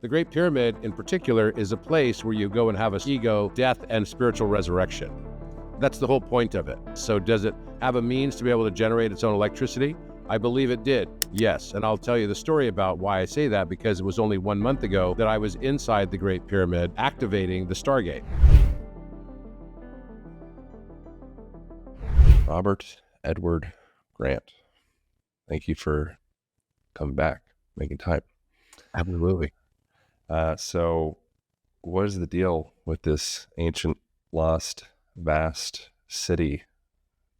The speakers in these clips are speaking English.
The Great Pyramid, in particular, is a place where you go and have a ego, death, and spiritual resurrection. That's the whole point of it. So does it have a means to be able to generate its own electricity? I believe it did, yes. And I'll tell you the story about why I say that, because it was only 1 month ago that I was inside the Great Pyramid activating the stargate. Robert Edward Grant, thank you for coming back, making time. Absolutely. So what is the deal with this ancient, lost, vast city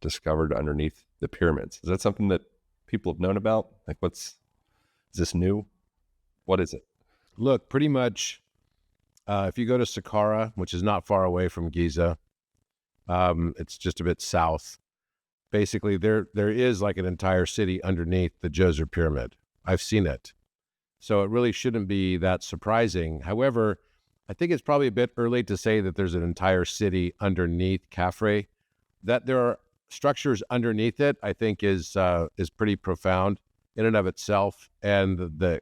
discovered underneath the pyramids? Is that something that people have known about? Like, is this new? What is it? Look, pretty much, if you go to Saqqara, which is not far away from Giza, it's just a bit south. Basically, there is like an entire city underneath the Djoser Pyramid. I've seen it. So it really shouldn't be that surprising. However, I think it's probably a bit early to say that there's an entire city underneath Khafre. That there are structures underneath it, I think is pretty profound in and of itself, and the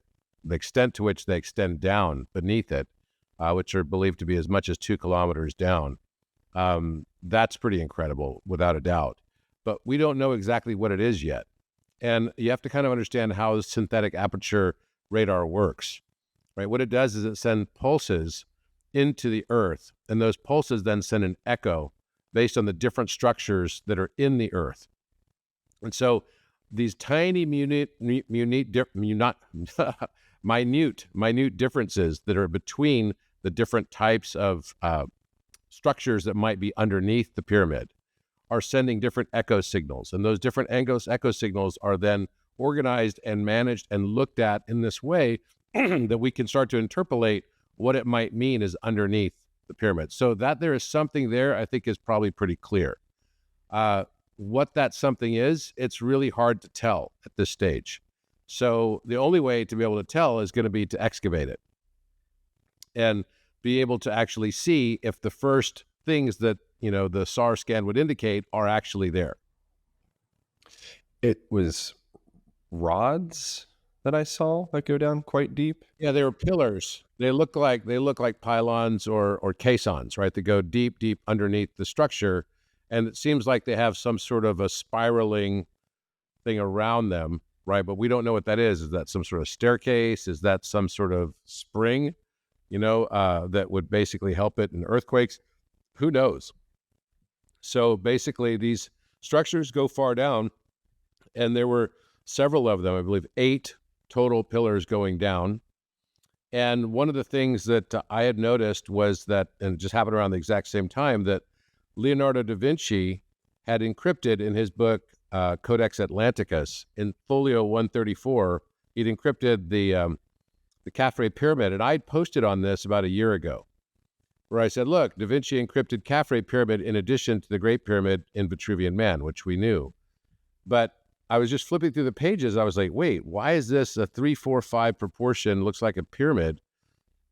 extent to which they extend down beneath it, which are believed to be as much as 2 kilometers down. That's pretty incredible, without a doubt. But we don't know exactly what it is yet. And you have to kind of understand how the synthetic aperture radar works, right? What it does is it sends pulses into the Earth, and those pulses then send an echo based on the different structures that are in the Earth. And so these tiny minute differences that are between the different types of structures that might be underneath the pyramid are sending different echo signals. And those different echo signals are then organized and managed and looked at in this way that we can start to interpolate what it might mean is underneath the pyramid. So that there is something there, I think, is probably pretty clear. What that something is, it's really hard to tell at this stage. So the only way to be able to tell is going to be to excavate it and be able to actually see if the first things that, the SAR scan would indicate are actually there. It was rods that I saw that go down quite deep. Yeah, they were pillars. They look like pylons or caissons, right? They go deep underneath the structure, and it seems like they have some sort of a spiraling thing around them, right? But we don't know what that is. Is that some sort of staircase? Is that some sort of spring, that would basically help it in earthquakes? Who knows? So basically, these structures go far down, and there were several of them, I believe 8 total pillars going down. And one of the things that I had noticed was that, and it just happened around the exact same time, that Leonardo da Vinci had encrypted in his book, Codex Atlanticus, in folio 134, he'd encrypted the Khafre Pyramid. And I'd posted on this about a year ago, where I said, look, Da Vinci encrypted Khafre Pyramid in addition to the Great Pyramid in Vitruvian Man, which we knew. But I was just flipping through the pages. I was like, wait, why is this a 3-4-5 proportion? Looks like a pyramid.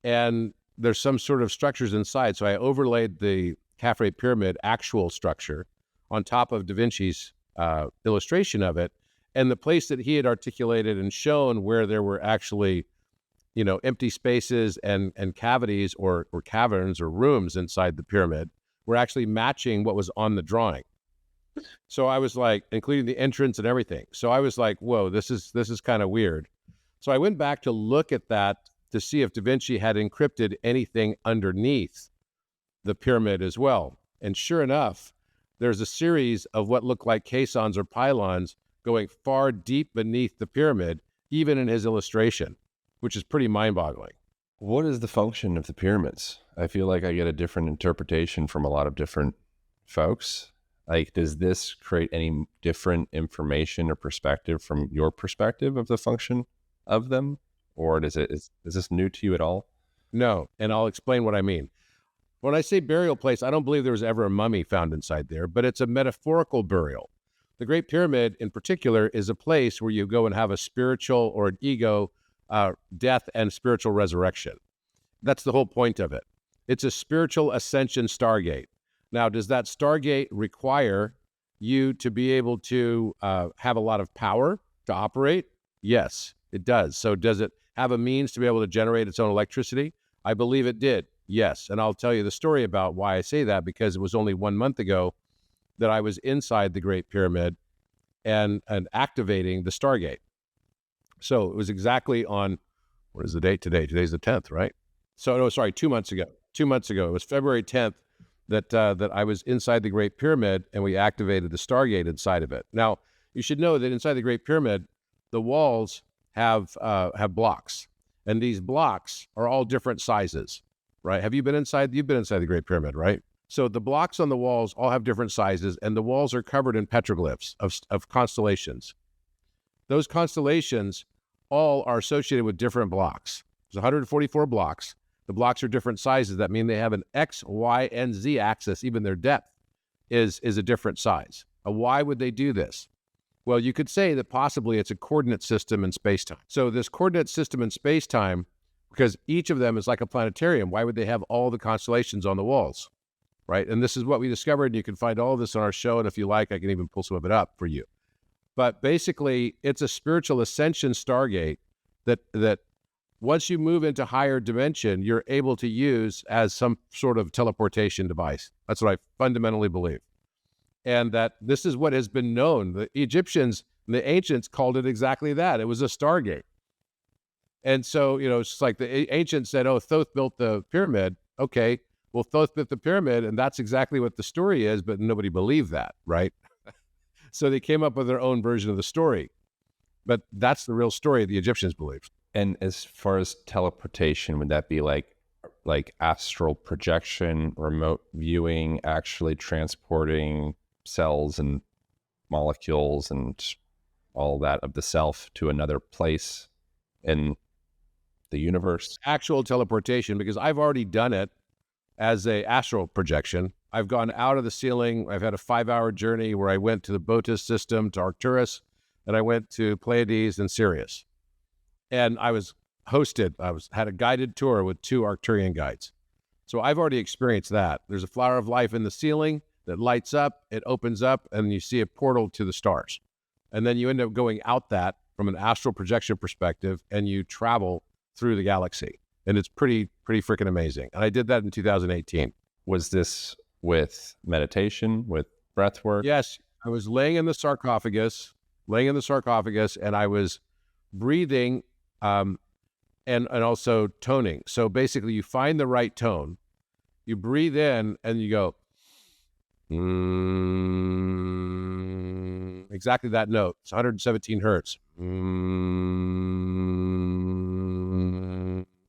And there's some sort of structures inside. So I overlaid the Khafre Pyramid actual structure on top of Da Vinci's illustration of it. And the place that he had articulated and shown where there were actually, empty spaces and cavities or caverns or rooms inside the pyramid were actually matching what was on the drawing. So I was like, including the entrance and everything. So I was like, whoa, this is kind of weird. So I went back to look at that to see if Da Vinci had encrypted anything underneath the pyramid as well. And sure enough, there's a series of what look like caissons or pylons going far deep beneath the pyramid, even in his illustration, which is pretty mind-boggling. What is the function of the pyramids? I feel like I get a different interpretation from a lot of different folks. Like, does this create any different information or perspective from your perspective of the function of them? Or is this new to you at all? No, and I'll explain what I mean. When I say burial place, I don't believe there was ever a mummy found inside there, but it's a metaphorical burial. The Great Pyramid, in particular, is a place where you go and have a spiritual or an ego death and spiritual resurrection. That's the whole point of it. It's a spiritual ascension stargate. Now, does that stargate require you to be able to have a lot of power to operate? Yes, it does. So does it have a means to be able to generate its own electricity? I believe it did, yes. And I'll tell you the story about why I say that, because it was only 1 month ago that I was inside the Great Pyramid and activating the Stargate. So it was exactly on, what is the date today? Today's the 10th, right? So, no, sorry, 2 months ago. 2 months ago, it was February 10th that I was inside the Great Pyramid and we activated the Stargate inside of it. Now, you should know that inside the Great Pyramid, the walls have blocks, and these blocks are all different sizes, right? Have you been inside? You've been inside the Great Pyramid, right? So the blocks on the walls all have different sizes, and the walls are covered in petroglyphs of constellations. Those constellations all are associated with different blocks. There's 144 blocks. The blocks are different sizes. That means they have an X, Y, and Z axis. Even their depth is a different size. Why would they do this? Well, you could say that possibly it's a coordinate system in space-time. So this coordinate system in space-time, because each of them is like a planetarium, why would they have all the constellations on the walls, right? And this is what we discovered, and you can find all of this on our show, and if you like, I can even pull some of it up for you. But basically, it's a spiritual ascension Stargate that once you move into higher dimension, you're able to use as some sort of teleportation device. That's what I fundamentally believe. And that this is what has been known. The Egyptians and the ancients called it exactly that. It was a Stargate. And so, it's just like the ancients said, oh, Thoth built the pyramid. Okay, well, Thoth built the pyramid, and that's exactly what the story is, but nobody believed that, right? So they came up with their own version of the story. But that's the real story the Egyptians believed. And as far as teleportation, would that be like astral projection, remote viewing, actually transporting cells and molecules and all that of the self to another place in the universe? Actual teleportation, because I've already done it as a astral projection. I've gone out of the ceiling. I've had a 5-hour journey where I went to the Botus system, to Arcturus, and I went to Pleiades and Sirius. And I was hosted. Had a guided tour with 2 Arcturian guides. So I've already experienced that. There's a flower of life in the ceiling that lights up, it opens up, and you see a portal to the stars. And then you end up going out that from an astral projection perspective, and you travel through the galaxy. And it's pretty freaking amazing. And I did that in 2018. Was this with meditation, with breath work? Yes. I was laying in the sarcophagus, and I was breathing and also toning. So basically, you find the right tone, you breathe in, and you go, exactly that note. It's 117 hertz. And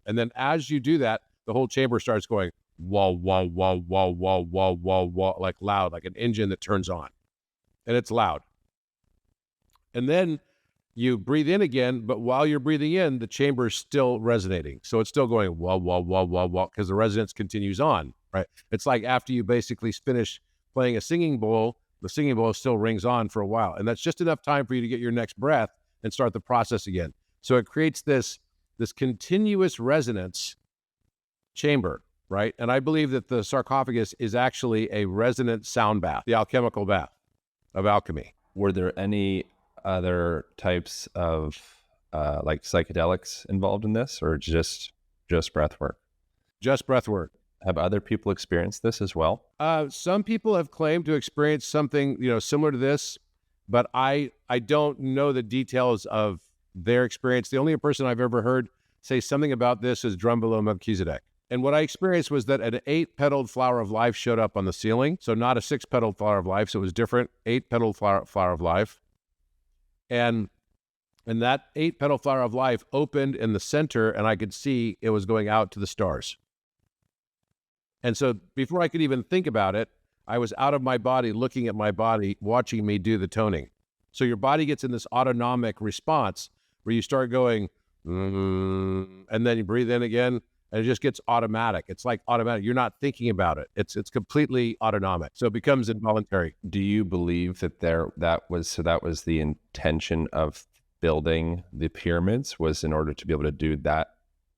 then as you do that, the whole chamber starts going wah, wah, wah, wah, wah, wah, wah, wah, like loud, like an engine that turns on. And it's loud. And then you breathe in again, but while you're breathing in, the chamber is still resonating. So it's still going wah, wah, wah, wah, wah, because the resonance continues on, right? It's like after you basically finish playing a singing bowl, the singing bowl still rings on for a while. And that's just enough time for you to get your next breath and start the process again. So it creates this continuous resonance chamber, right? And I believe that the sarcophagus is actually a resonant sound bath, the alchemical bath of alchemy. Were there any other types of like psychedelics involved in this, or just breath work? Just breath work. Have other people experienced this as well? Some people have claimed to experience something, similar to this, but I don't know the details of their experience. The only person I've ever heard say something about this is Drumbelow Melchizedek. And what I experienced was that an 8-petaled flower of life showed up on the ceiling. So not a 6-petaled flower of life. So it was different. 8-petaled flower of life. And that 8-petal flower of life opened in the center, and I could see it was going out to the stars. And so before I could even think about it, I was out of my body, looking at my body, watching me do the toning. So your body gets in this autonomic response where you start going, and then you breathe in again, and it just gets automatic. It's like automatic. You're not thinking about it. It's completely autonomic. So it becomes involuntary. Do you believe that that was the intention of building the pyramids, was in order to be able to do that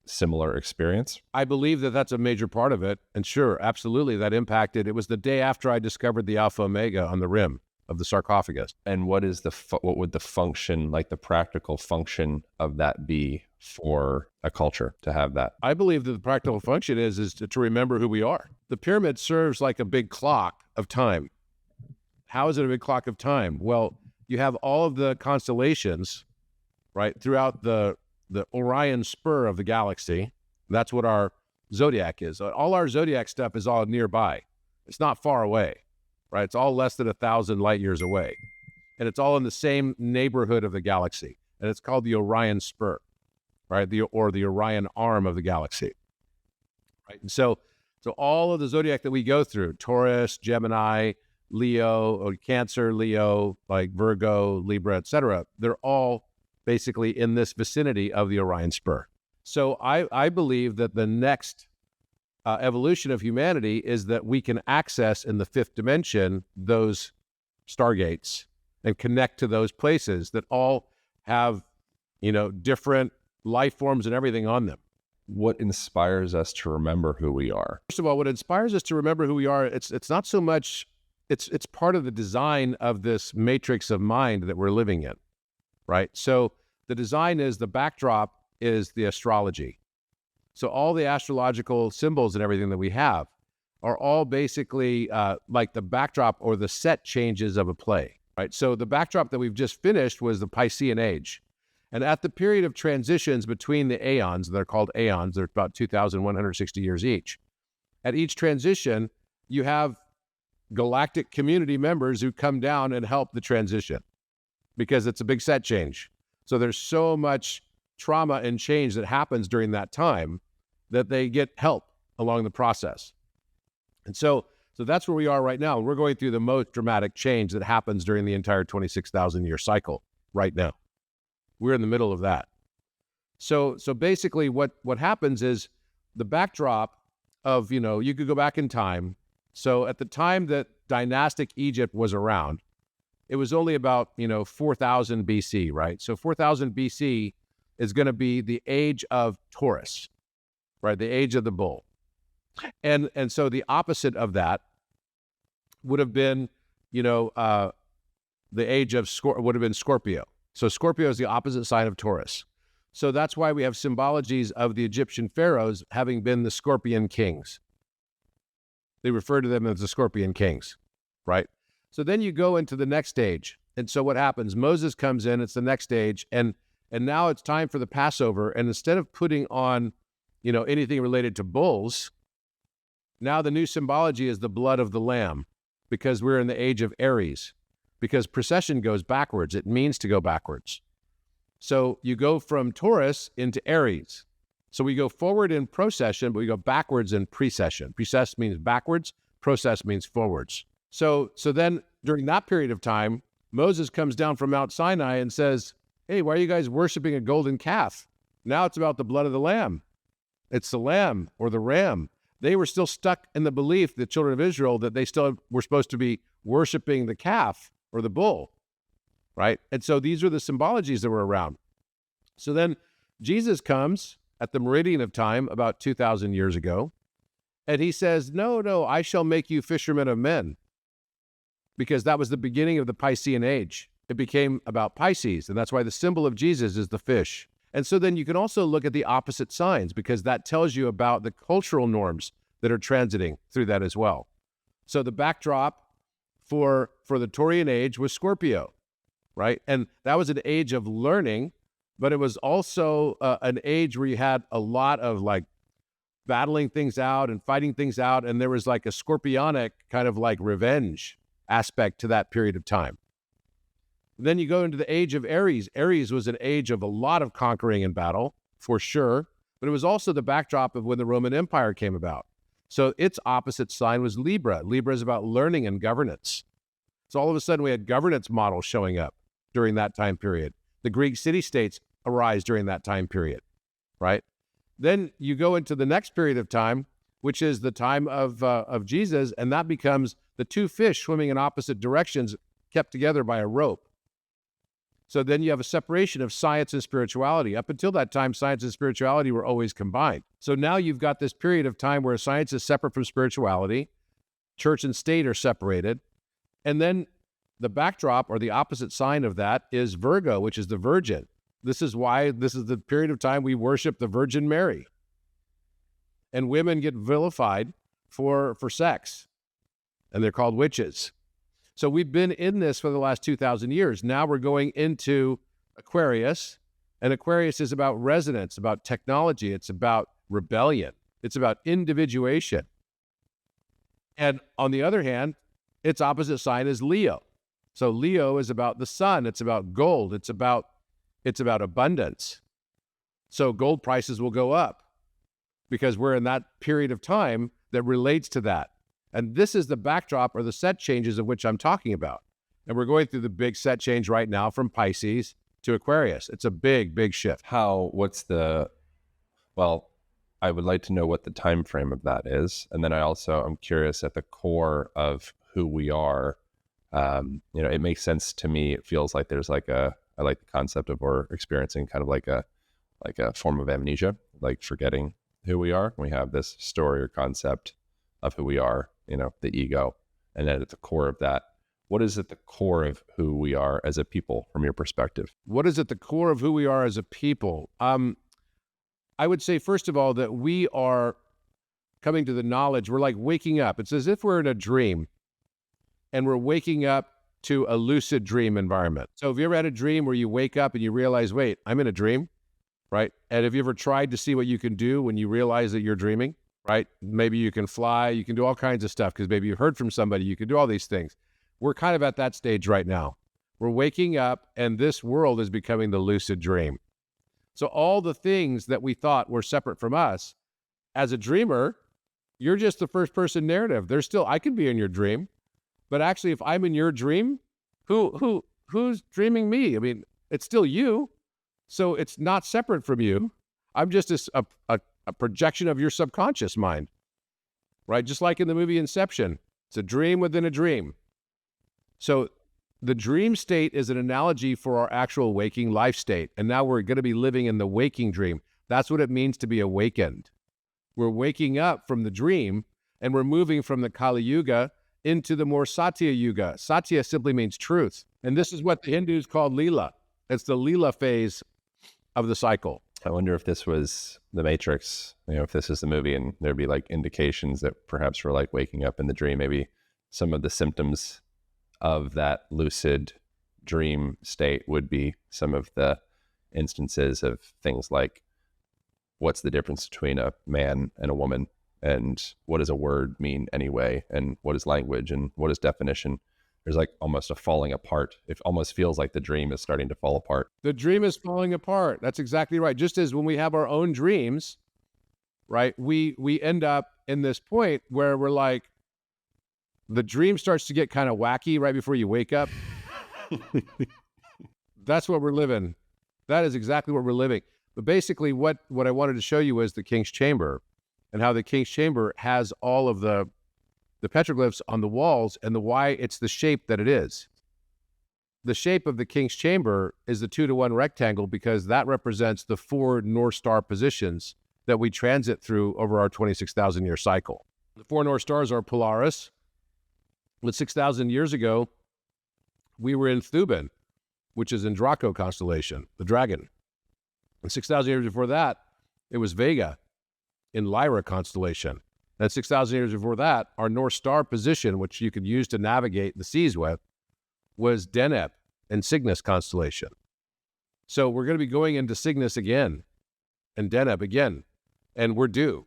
similar experience? I believe that that's a major part of it. And sure, absolutely, that impacted. It was the day after I discovered the Alpha Omega on the rim of the sarcophagus. And what is what would the function, like the practical function of that be for a culture to have that? I believe that the practical function is to remember who we are. The pyramid serves like a big clock of time. How is it a big clock of time? Well, you have all of the constellations, right, throughout the Orion spur of the galaxy. That's what our zodiac is. All our zodiac stuff is all nearby. It's not far away, right? It's all less than 1,000 light years away. And it's all in the same neighborhood of the galaxy. And it's called the Orion spur, right? Or the Orion arm of the galaxy, right? And so all of the zodiac that we go through, Taurus, Gemini, Leo, or Cancer, Leo, like Virgo, Libra, etc., they're all basically in this vicinity of the Orion spur. So I believe that the next evolution of humanity is that we can access in the fifth dimension those stargates and connect to those places that all have, different life forms and everything on them. What inspires us to remember who we are? First of all, what inspires us to remember who we are, it's not so much, it's part of the design of this matrix of mind that we're living in, right? So the design is, the backdrop is the astrology. So all the astrological symbols and everything that we have are all basically like the backdrop or the set changes of a play, right? So the backdrop that we've just finished was the Piscean age. And at the period of transitions between the aeons, they're called aeons, they're about 2,160 years each. At each transition, you have galactic community members who come down and help the transition because it's a big set change. So there's so much trauma and change that happens during that time that they get help along the process. And so that's where we are right now. We're going through the most dramatic change that happens during the entire 26,000 year cycle right now. We're in the middle of that. So basically what happens is the backdrop of, you could go back in time. So at the time that dynastic Egypt was around, it was only about, 4,000 BC, right? So 4,000 BC is going to be the age of Taurus, right? The age of the bull. And so the opposite of that would have been, the age of would have been Scorpio. So Scorpio is the opposite sign of Taurus. So that's why we have symbologies of the Egyptian pharaohs having been the Scorpion kings. They refer to them as the Scorpion kings, right? So then you go into the next stage. And so what happens? Moses comes in, it's the next stage, and now it's time for the Passover. And instead of putting on, anything related to bulls, now the new symbology is the blood of the lamb, because we're in the age of Aries, because procession goes backwards. It means to go backwards. So you go from Taurus into Aries. So we go forward in procession, but we go backwards in precession. Precess means backwards, process means forwards. So then during that period of time, Moses comes down from Mount Sinai and says, hey, why are you guys worshiping a golden calf? Now it's about the blood of the lamb. It's the lamb or the ram. They were still stuck in the belief, the children of Israel, that they still were supposed to be worshiping the calf or the bull, right? And so these are the symbologies that were around. So then Jesus comes at the meridian of time about 2,000 years ago, and he says, no, I shall make you fishermen of men, because that was the beginning of the Piscean age. It became about Pisces, and that's why the symbol of Jesus is the fish. And so then you can also look at the opposite signs, because that tells you about the cultural norms that are transiting through that as well. So the backdrop for the Taurian age was Scorpio, right? And that was an age of learning, but it was also an age where you had a lot of like battling things out and fighting things out. And there was like a scorpionic kind of like revenge aspect to that period of time. And then you go into the age of Aries. Aries was an age of a lot of conquering and battle, for sure, but it was also the backdrop of when the Roman Empire came about. So its opposite sign was Libra. Libra is about learning and governance. So all of a sudden we had governance models showing up during that time period. The Greek city-states arise during that time period, right? Then you go into the next period of time, which is the time of Jesus, and that becomes the two fish swimming in opposite directions, kept together by a rope. So then you have a separation of science and spirituality. Up until that time, science and spirituality were always combined. So now you've got this period of time where science is separate from spirituality, church and state are separated, and then the backdrop or the opposite sign of that is Virgo, which is the Virgin. This is why this is the period of time we worship the Virgin Mary. And women get vilified for sex, and they're called witches. So we've been in this for the last 2,000 years. Now we're going into Aquarius, and Aquarius is about resonance, about technology. It's about rebellion. It's about individuation. And on the other hand, its opposite sign is Leo. So Leo is about the sun. It's about gold. It's about abundance. So gold prices will go up because we're in that period of time that relates to that. And this is the backdrop or the set changes of which I'm talking about. And we're going through the big set change right now from Pisces to Aquarius. It's a big, big shift. I would like to know what the time frame of that is. And then I'm curious at the core of who we are. It makes sense to me. It feels like there's I like the concept of we're experiencing kind of like a form of amnesia, like forgetting who we are. We have this story or concept of who we are, the ego. And then at the core of that, what is at the core of who we are as a people from your perspective? What is at the core of who we are as a people? I would say, first of all, that we are coming to the knowledge. We're like waking up. It's as if we're in a dream and we're waking up to a lucid dream environment. So have you ever had a dream where you wake up and you realize, wait, I'm in a dream, right? And have you ever tried to see what you can do when you realize that you're dreaming, right? Maybe you can fly, you can do all kinds of stuff because maybe you heard from somebody, you can do all these things. We're kind of at that stage right now. We're waking up and this world is becoming the lucid dream. So all the things that we thought were separate from us, as a dreamer, you're just the first person narrative. There's still, I could be in your dream, but actually if I'm in your dream, who's dreaming me? I mean, it's still you. So it's not separate from you. I'm just a projection of your subconscious mind, right? Just like in the movie Inception, it's a dream within a dream. So the dream state is an analogy for our actual waking life state. And now we're going to be living in the waking dream. That's what it means to be awakened. We're waking up from the dream and we're moving from the Kali Yuga into the more Satya Yuga. Satya simply means truth. And this is what the Hindus call Leela. It's the Leela phase of the cycle. I wonder if this was the Matrix, if this is the movie and there'd be like indications that perhaps we're like waking up in the dream, maybe some of the symptoms of that lucid dream state would be some of the instances of things like what's the difference between a man and a woman, and what does a word mean anyway, and what is language, and what is definition. There's like almost a falling apart. It almost feels like the dream is starting to fall apart. The dream is falling apart. That's exactly right. Just as when we have our own dreams, right, we end up in this point where we're like, the dream starts to get kind of wacky right before you wake up. That's what we're living. That is exactly what we're living. But basically what I wanted to show you was the King's Chamber and how the King's Chamber has all of the petroglyphs on the walls and why it's the shape that it is. The shape of the King's Chamber is the 2-to-1 rectangle because that represents the 4 North Star positions that we transit through over our 26,000 year cycle. The 4 North Stars are Polaris. But 6,000 years ago, we were in Thuban, which is in Draco constellation, the dragon. And 6,000 years before that, it was Vega in Lyra constellation. And 6,000 years before that, our North Star position, which you could use to navigate the seas with, was Deneb in Cygnus constellation. So we're going to be going into Cygnus again and Deneb again, and we're due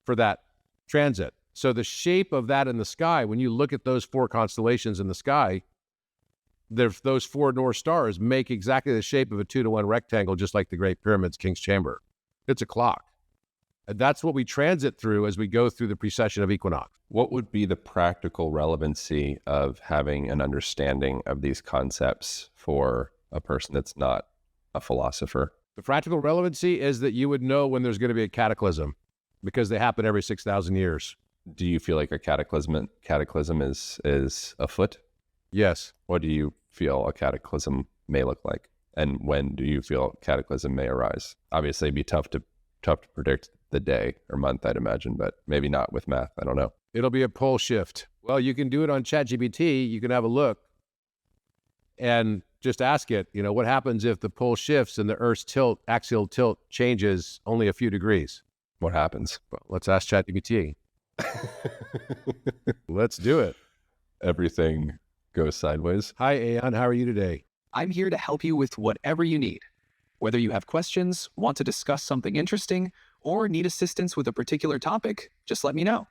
for that transit. So the shape of that in the sky, when you look at those 4 constellations in the sky, those 4 North Stars make exactly the shape of a 2-to-1 rectangle, just like the Great Pyramid's King's Chamber. It's a clock. And that's what we transit through as we go through the precession of equinox. What would be the practical relevancy of having an understanding of these concepts for a person that's not a philosopher? The practical relevancy is that you would know when there's going to be a cataclysm because they happen every 6,000 years. Do you feel like a cataclysm is afoot? Yes. What do you feel a cataclysm may look like? And when do you feel cataclysm may arise? Obviously, it'd be tough to predict the day or month, I'd imagine, but maybe not with math. I don't know. It'll be a pole shift. Well, you can do it on ChatGPT. You can have a look. and just ask it, what happens if the pole shifts and the Earth's axial tilt changes only a few degrees? What happens? Well, let's ask ChatGPT. Let's do it. Everything goes sideways. Hi, Aeon. How are you today? I'm here to help you with whatever you need. Whether you have questions, want to discuss something interesting, or need assistance with a particular topic, just let me know.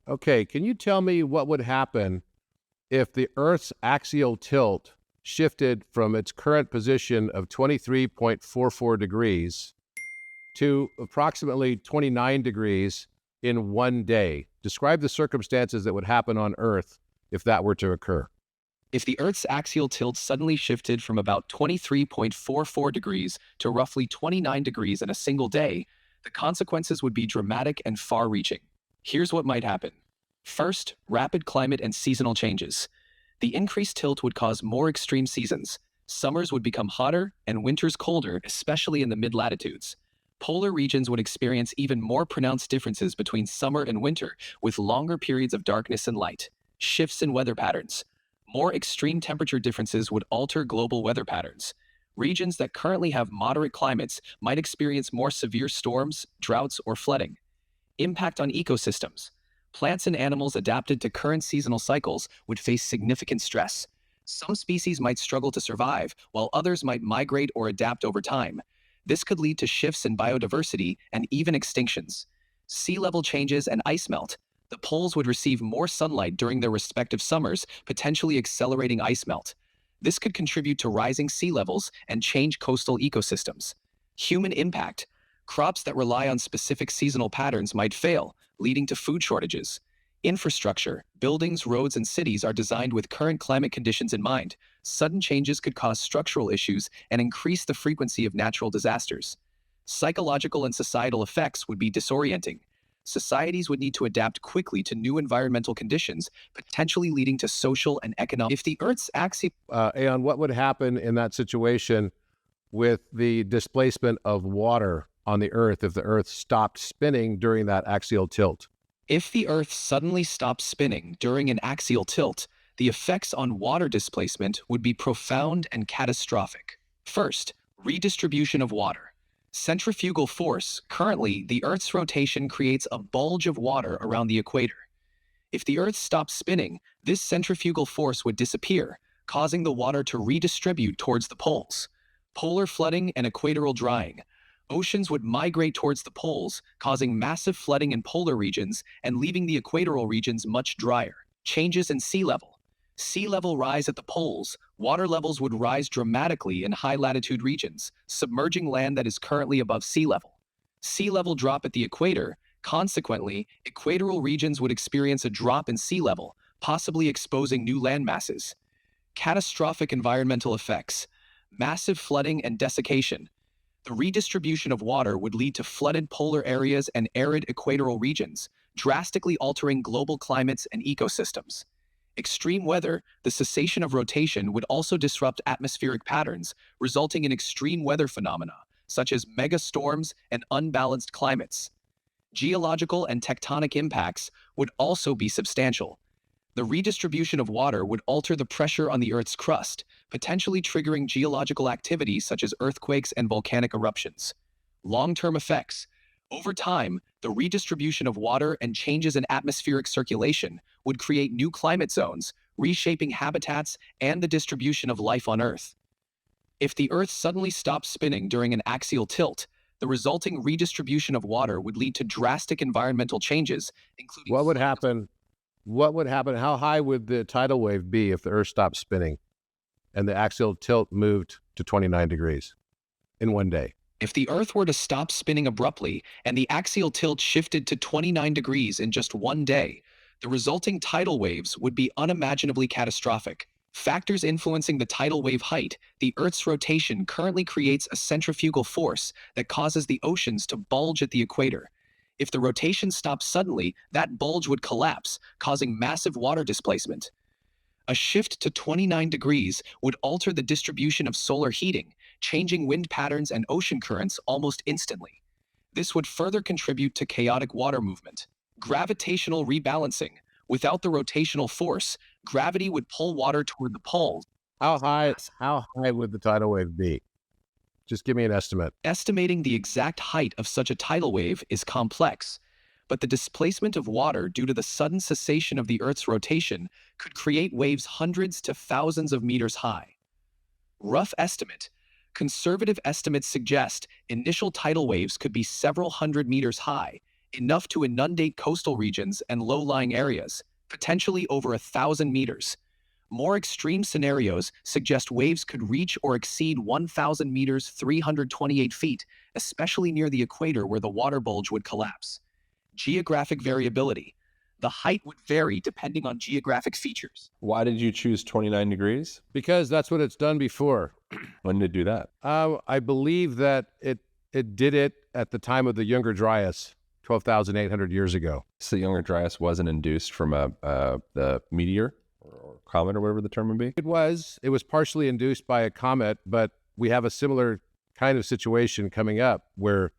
Okay, can you tell me what would happen if the Earth's axial tilt shifted from its current position of 23.44 degrees to approximately 29 degrees in one day? Describe the circumstances that would happen on Earth if that were to occur. If the Earth's axial tilt suddenly shifted from about 23.44 degrees to roughly 29 degrees in a single day, the consequences would be dramatic and far-reaching. Here's what might happen. First, rapid climate and seasonal changes. The increased tilt would cause more extreme seasons. Summers would become hotter and winters colder, especially in the mid-latitudes. Polar regions would experience even more pronounced differences between summer and winter, with longer periods of darkness and light. Shifts in weather patterns. More extreme temperature differences would alter global weather patterns. Regions that currently have moderate climates might experience more severe storms, droughts, or flooding. Impact on ecosystems. Plants and animals adapted to current seasonal cycles would face significant stress. Some species might struggle to survive, while others might migrate or adapt over time. This could lead to shifts in biodiversity and even extinctions. Sea level changes and ice melt. The poles would receive more sunlight during their respective summers, potentially accelerating ice melt. This could contribute to rising sea levels and change coastal ecosystems. Human impact. Crops that rely on specific seasonal patterns might fail, leading to food shortages. Infrastructure. Buildings, roads, and cities are designed with current climate conditions in mind. Sudden changes could cause structural issues and increase the frequency of natural disasters. Psychological and societal effects would be disorienting. Societies would need to adapt quickly to new environmental conditions, potentially leading to social and economic. If the Earth's axis. Aeon, what would happen in that situation with the displacement of water on the Earth if the Earth stopped spinning during that axial tilt? If the Earth suddenly stopped spinning during an axial tilt, the effects on water displacement would be profound and catastrophic. First, redistribution of water. Centrifugal force. Currently, the Earth's rotation creates a bulge of water around the equator. If the Earth stopped spinning, this centrifugal force would disappear, causing the water to redistribute towards the poles. Polar flooding and equatorial drying. Oceans would migrate towards the poles, causing massive flooding in polar regions and leaving the equatorial regions much drier. Changes in sea level. Sea level rise at the poles. Water levels would rise dramatically in high-latitude regions, submerging land that is currently above sea level. Sea level drop at the equator. Consequently, equatorial regions would experience a drop in sea level, possibly exposing new land masses. Catastrophic environmental effects. Massive flooding and desiccation. The redistribution of water would lead to flooded polar areas and arid equatorial regions, drastically altering global climates and ecosystems. Extreme weather. The cessation of rotation would also disrupt atmospheric patterns, resulting in extreme weather phenomena, such as mega storms and unbalanced climates. Geological and tectonic impacts would also be substantial. The redistribution of water would alter the pressure on the Earth's crust, potentially triggering geological activity such as earthquakes and volcanic eruptions. Long-term effects. Over time, the redistribution of water and changes in atmospheric circulation would create new climate zones, reshaping habitats and the distribution of life on Earth. If the Earth suddenly stopped spinning during an axial tilt, the resulting redistribution of water would lead to drastic environmental changes, including... What would happen? How high would the tidal wave be if the Earth stopped spinning and the axial tilt moved to 29 degrees in one day? If the Earth were to stop spinning abruptly and the axial tilt shifted to 29 degrees in just one day, the resulting tidal waves would be unimaginably catastrophic. Factors influencing the tidal wave height. The Earth's rotation currently creates a centrifugal force that causes the oceans to bulge at the equator. If the rotation stopped suddenly, that bulge would collapse, causing massive water displacement. A shift to 29 degrees would alter the distribution of solar heating, changing wind patterns and ocean currents almost instantly. This would further contribute to chaotic water movement. Gravitational rebalancing. Without the rotational force, gravity would pull water toward the poles. How high would the tidal wave be? Just give me an estimate. Estimating the exact height of such a tidal wave is complex, but the displacement of water due to the sudden cessation of the Earth's rotation could create waves hundreds to thousands of meters high. Rough estimate. Conservative estimates suggest initial tidal waves could be several hundred meters high, enough to inundate coastal regions and low-lying areas, potentially over 1,000 meters. More extreme scenarios suggest waves could reach or exceed 1,000 meters, 328 feet, especially near the equator where the water bulge would collapse. Geographic variability. The height would vary depending on geographic features. Why did you choose 29 degrees? Because that's what it's done before. When did it do that? I believe that it did it at the time of the Younger Dryas, 12,800 years ago. So the Younger Dryas wasn't induced from the meteor or comet or whatever the term would be? It was partially induced by a comet, but we have a similar kind of situation coming up where,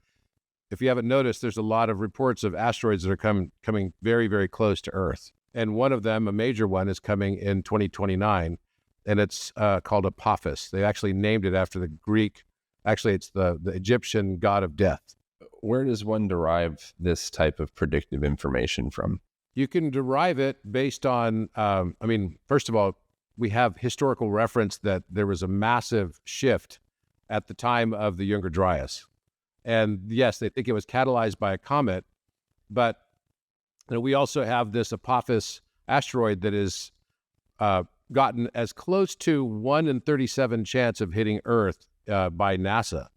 if you haven't noticed, there's a lot of reports of asteroids that are coming very, very close to Earth. And one of them, a major one, is coming in 2029, and it's called Apophis. They actually named it after the Greek. Actually, it's the Egyptian god of death. Where does one derive this type of predictive information from? You can derive it based on, first of all, we have historical reference that there was a massive shift at the time of the Younger Dryas. And yes, they think it was catalyzed by a comet, but we also have this Apophis asteroid that is gotten as close to 1 in 37 chance of hitting Earth by NASA,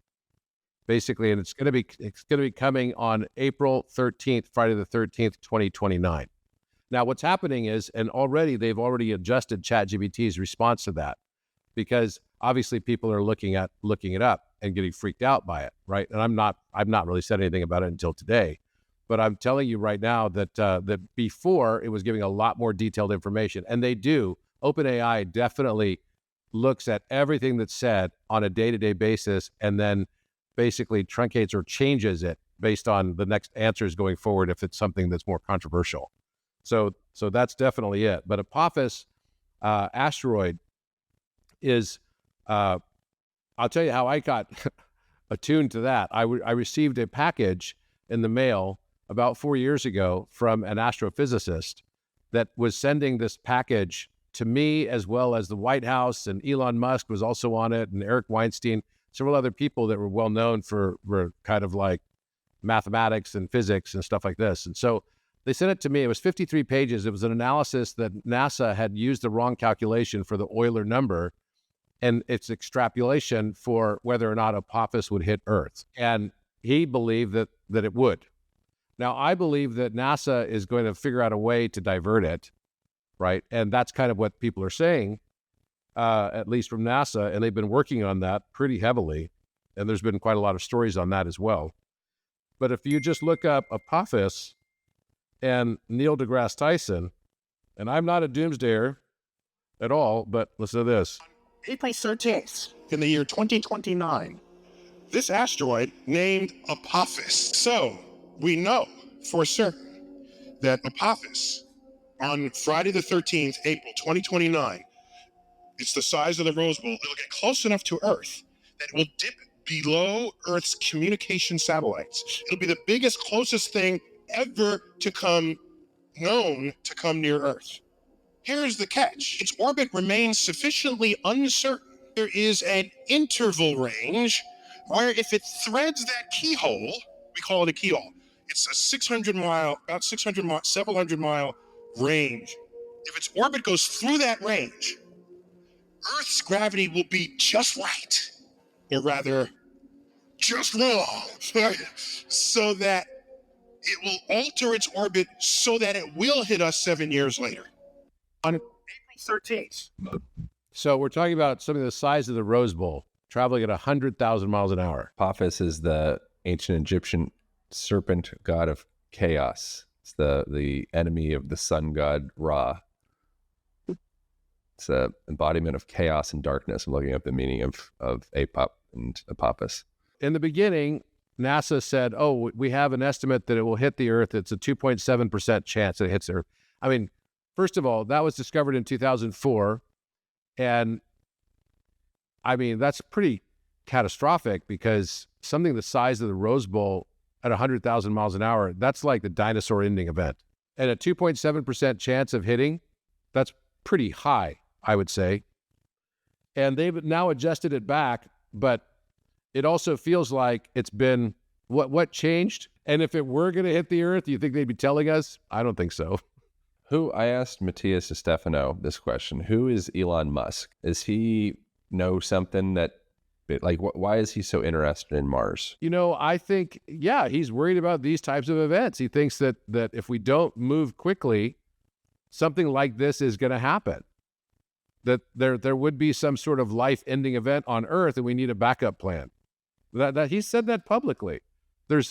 basically, and it's going to be coming on April 13th, Friday the 13th, 2029. Now, what's happening is, and they've already adjusted ChatGPT's response to that, because obviously people are looking it up and getting freaked out by it, right? And I've not really said anything about it until today, but I'm telling you right now that that before it was giving a lot more detailed information, and they do. OpenAI definitely looks at everything that's said on a day-to-day basis, and then basically truncates or changes it based on the next answers going forward if it's something that's more controversial. So that's definitely it. But Apophis asteroid is, I'll tell you how I got attuned to that. I received a package in the mail about 4 years ago from an astrophysicist that was sending this package to me, as well as the White House, and Elon Musk was also on it, and Eric Weinstein, several other people that were well known for kind of like mathematics and physics and stuff like this. And so they sent it to me. It was 53 pages. It was an analysis that NASA had used the wrong calculation for the Euler number and its extrapolation for whether or not Apophis would hit Earth. And he believed that it would. Now, I believe that NASA is going to figure out a way to divert it, right? And that's kind of what people are saying, at least from NASA, and they've been working on that pretty heavily. And there's been quite a lot of stories on that as well. But if you just look up Apophis and Neil deGrasse Tyson, and I'm not a doomsdayer at all, but listen to this. April 13th, in the year 2029, this asteroid named Apophis. So we know for certain that Apophis, on Friday the 13th, April 2029, it's the size of the Rose Bowl. It'll get close enough to Earth that it will dip below Earth's communication satellites. It'll be the biggest, closest thing ever to come near Earth. Here's the catch. Its orbit remains sufficiently uncertain. There is an interval range where if it threads that keyhole, we call it a keyhole. It's a 600 mile range. If its orbit goes through that range, Earth's gravity will be just right, or rather, just wrong, so that it will alter its orbit so that it will hit us 7 years later. On April 13th. So we're talking about something the size of the Rose Bowl, traveling at 100,000 miles an hour. Apophis is the ancient Egyptian serpent god of chaos. It's the enemy of the sun god Ra. It's an embodiment of chaos and darkness. I'm looking up the meaning of Apop and Apophis. In the beginning, NASA said, oh, we have an estimate that it will hit the Earth. It's a 2.7% chance that it hits the Earth. I mean, first of all, that was discovered in 2004. And I mean, that's pretty catastrophic, because something the size of the Rose Bowl at 100,000 miles an hour, that's like the dinosaur ending event. And a 2.7% chance of hitting, that's pretty high, I would say. And they've now adjusted it back, but it also feels like it's been, what changed? And if it were going to hit the Earth, you think they'd be telling us? I don't think so. I asked Matthias Stefano this question. Who is Elon Musk? Is he know something that, like, why is he so interested in Mars? I think, yeah, he's worried about these types of events. He thinks that if we don't move quickly, something like this is going to happen. That there would be some sort of life-ending event on Earth, and we need a backup plan. That he said that publicly.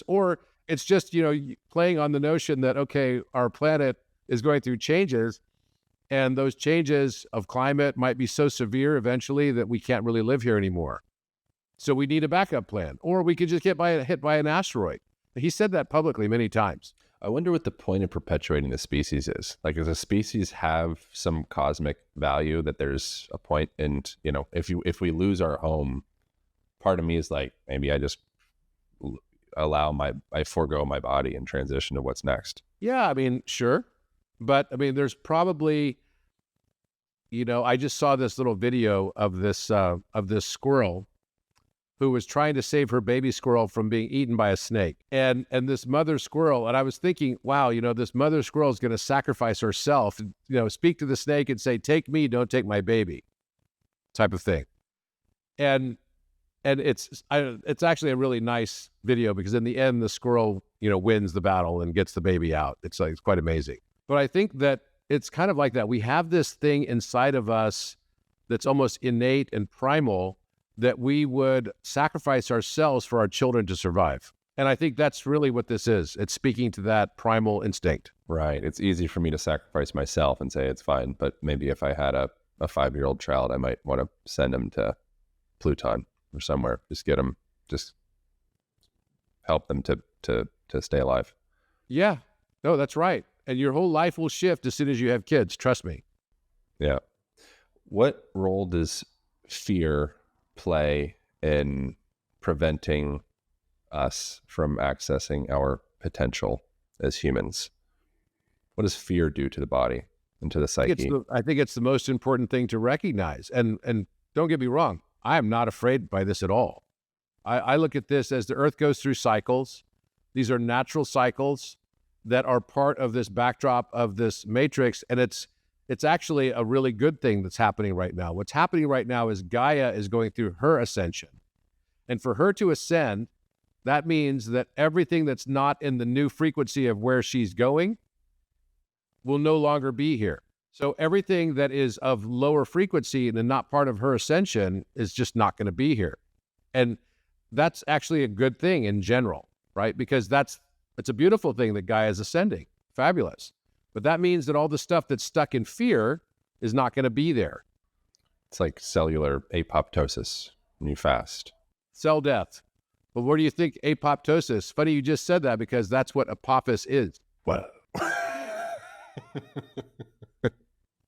Or it's just, playing on the notion that, okay, our planet is going through changes, and those changes of climate might be so severe eventually that we can't really live here anymore. So we need a backup plan, or we could just get hit by an asteroid. He said that publicly many times. I wonder what the point of perpetuating the species is. Like, does a species have some cosmic value that there's a point in, if we lose our home, part of me is like, maybe I just I forego my body and transition to what's next. Yeah, I mean, sure. But I mean, there's probably, I just saw this little video of this squirrel who was trying to save her baby squirrel from being eaten by a snake. And this mother squirrel, and I was thinking, wow, this mother squirrel is going to sacrifice herself, speak to the snake and say, take me, don't take my baby, type of thing. And it's actually a really nice video, because in the end, the squirrel, wins the battle and gets the baby out. It's quite amazing. But I think that it's kind of like that. We have this thing inside of us that's almost innate and primal, that we would sacrifice ourselves for our children to survive. And I think that's really what this is. It's speaking to that primal instinct. Right. It's easy for me to sacrifice myself and say it's fine. But maybe if I had a 5-year-old child, I might want to send him to Pluton or somewhere. Just help them to stay alive. Yeah. No, that's right. And your whole life will shift as soon as you have kids. Trust me. Yeah. What role does fear play in preventing us from accessing our potential as humans? What does fear do to the body and to the psyche? I think it's the most important thing to recognize. And don't get me wrong, I am not afraid by this at all. I look at this as the Earth goes through cycles. These are natural cycles that are part of this backdrop of this matrix, and it's actually a really good thing that's happening right now. What's happening right now is Gaia is going through her ascension. And for her to ascend, that means that everything that's not in the new frequency of where she's going will no longer be here. So everything that is of lower frequency and not part of her ascension is just not going to be here. And that's actually a good thing in general, right? Because it's a beautiful thing that Gaia is ascending. Fabulous. But that means that all the stuff that's stuck in fear is not going to be there. It's like cellular apoptosis when you fast. Cell death. Well, where do you think apoptosis? Funny you just said that, because that's what Apophis is. What?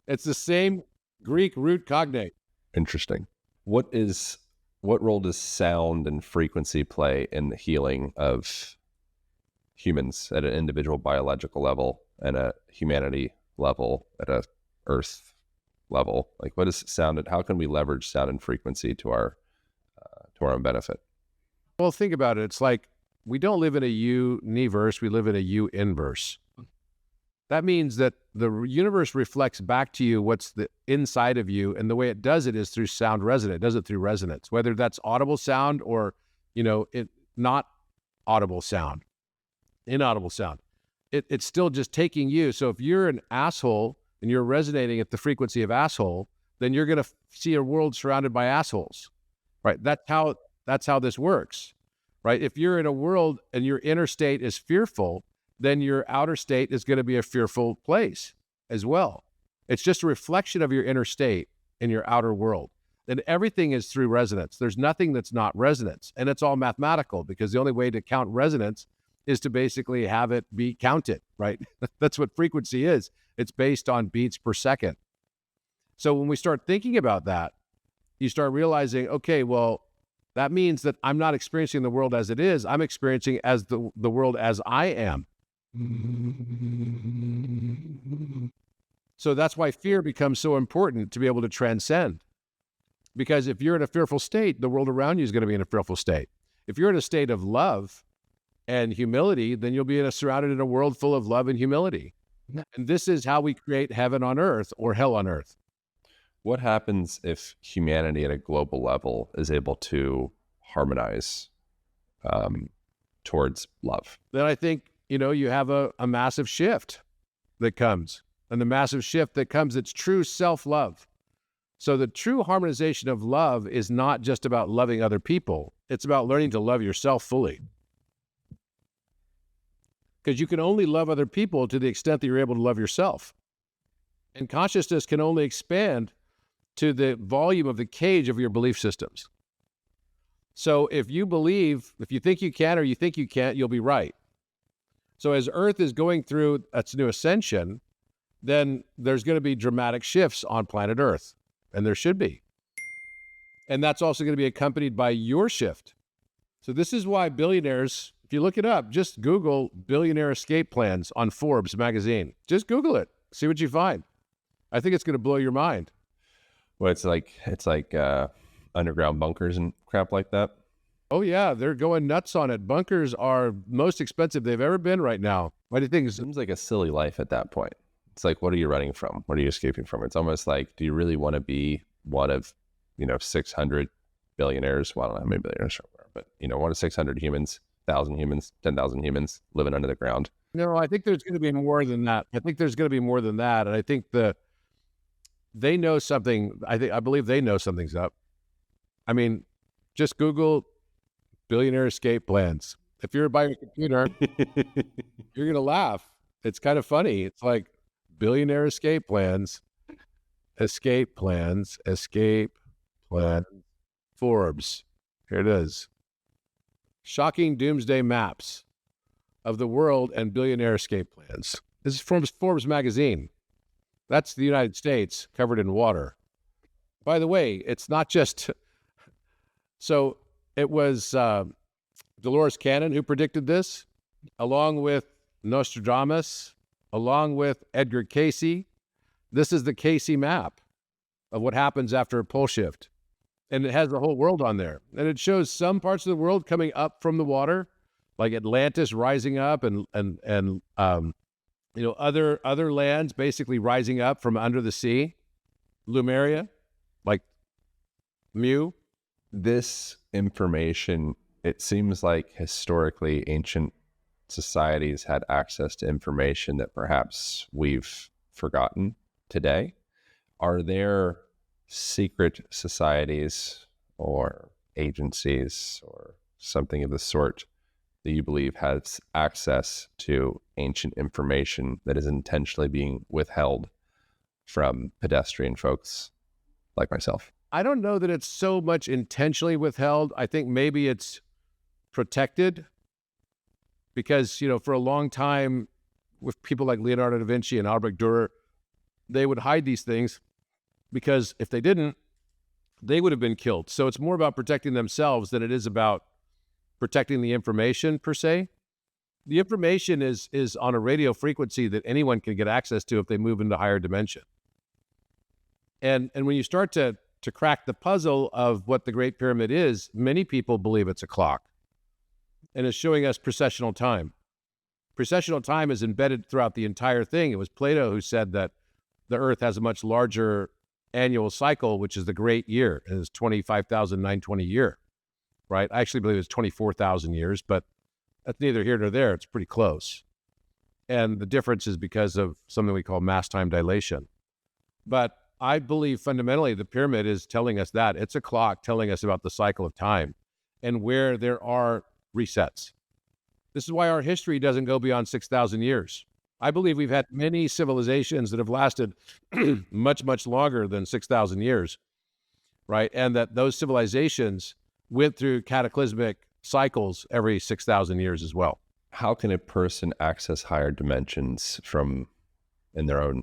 It's the same Greek root cognate. Interesting. What role does sound and frequency play in the healing of humans at an individual biological level and a humanity level, at a Earth level? Like, what is sound, and how can we leverage sound and frequency to our own benefit? Well, think about it. It's like we don't live in a universe, we live in a U-inverse. That means that the universe reflects back to you what's the inside of you, and the way it does it is through sound resonance. It does it through resonance, whether that's audible sound or, not audible sound, inaudible sound. It's still just taking you. So if you're an asshole and you're resonating at the frequency of asshole, then you're going to see a world surrounded by assholes, right? That's how this works, right? If you're in a world and your inner state is fearful, then your outer state is going to be a fearful place as well. It's just a reflection of your inner state in your outer world. And everything is through resonance. There's nothing that's not resonance. And it's all mathematical, because the only way to count resonance is to basically have it be counted, right? That's what frequency is. It's based on beats per second. So when we start thinking about that, you start realizing, okay, well, that means that I'm not experiencing the world as it is. I'm experiencing as the world as I am. So that's why fear becomes so important to be able to transcend. Because if you're in a fearful state, the world around you is going to be in a fearful state. If you're in a state of love and humility, then you'll be surrounded in a world full of love and humility. And this is how we create heaven on earth or hell on earth. What happens if humanity at a global level is able to harmonize towards love? Then I think, you have a massive shift that comes. And the massive shift that comes, it's true self-love. So the true harmonization of love is not just about loving other people. It's about learning to love yourself fully. Because you can only love other people to the extent that you're able to love yourself. And consciousness can only expand to the volume of the cage of your belief systems. So if you think you can or you think you can't, you'll be right. So as Earth is going through its new ascension, then there's going to be dramatic shifts on planet Earth. And there should be. And that's also going to be accompanied by your shift. So this is why billionaires, if you look it up, just Google billionaire escape plans on Forbes magazine. Just Google it. See what you find. I think it's going to blow your mind. Well, it's like underground bunkers and crap like that. Oh yeah, they're going nuts on it. Bunkers are most expensive they've ever been right now. Why do you think? It seems like a silly life at that point. It's like, what are you running from? What are you escaping from? It's almost like, do you really want to be one of, 600 billionaires? Well, I don't know how many billionaires there are, but, one of 600 humans, 1,000 humans, 10,000 humans living under the ground. No, I think there's going to be more than that. And I think they know something. I believe they know something's up. I mean, just Google billionaire escape plans. If you're by your computer, you're going to laugh. It's kind of funny. It's like billionaire escape plans, Forbes. Here it is. Shocking doomsday maps of the world and billionaire escape plans. This is from Forbes magazine. That's the United States covered in water. By the way, it's not just... So it was Dolores Cannon who predicted this, along with Nostradamus, along with Edgar Cayce. This is the Cayce map of what happens after a pole shift. And it has the whole world on there. And it shows some parts of the world coming up from the water, like Atlantis rising up and other lands basically rising up from under the sea. Lemuria, like Mu. This information, it seems like historically ancient societies had access to information that perhaps we've forgotten today. Are there secret societies or agencies or something of the sort that you believe has access to ancient information that is intentionally being withheld from pedestrian folks like myself? I don't know that it's so much intentionally withheld. I think maybe it's protected because, for a long time with people like Leonardo da Vinci and Albrecht Dürer, they would hide these things because if they didn't, they would have been killed. So it's more about protecting themselves than it is about protecting the information per se. The information is on a radio frequency that anyone can get access to if they move into higher dimension. And when you start to crack the puzzle of what the Great Pyramid is, many people believe it's a clock. And it's showing us precessional time. Precessional time is embedded throughout the entire thing. It was Plato who said that the Earth has a much larger annual cycle, which is the great year. And it's 25,920 year, right? I actually believe it's 24,000 years, but that's neither here nor there. It's pretty close. And the difference is because of something we call mass time dilation. But I believe fundamentally the pyramid is telling us that. It's a clock telling us about the cycle of time and where there are resets. This is why our history doesn't go beyond 6,000 years. I believe we've had many civilizations that have lasted much, much longer than 6,000 years, right? And that those civilizations went through cataclysmic cycles every 6,000 years as well. How can a person access higher dimensions from in their own,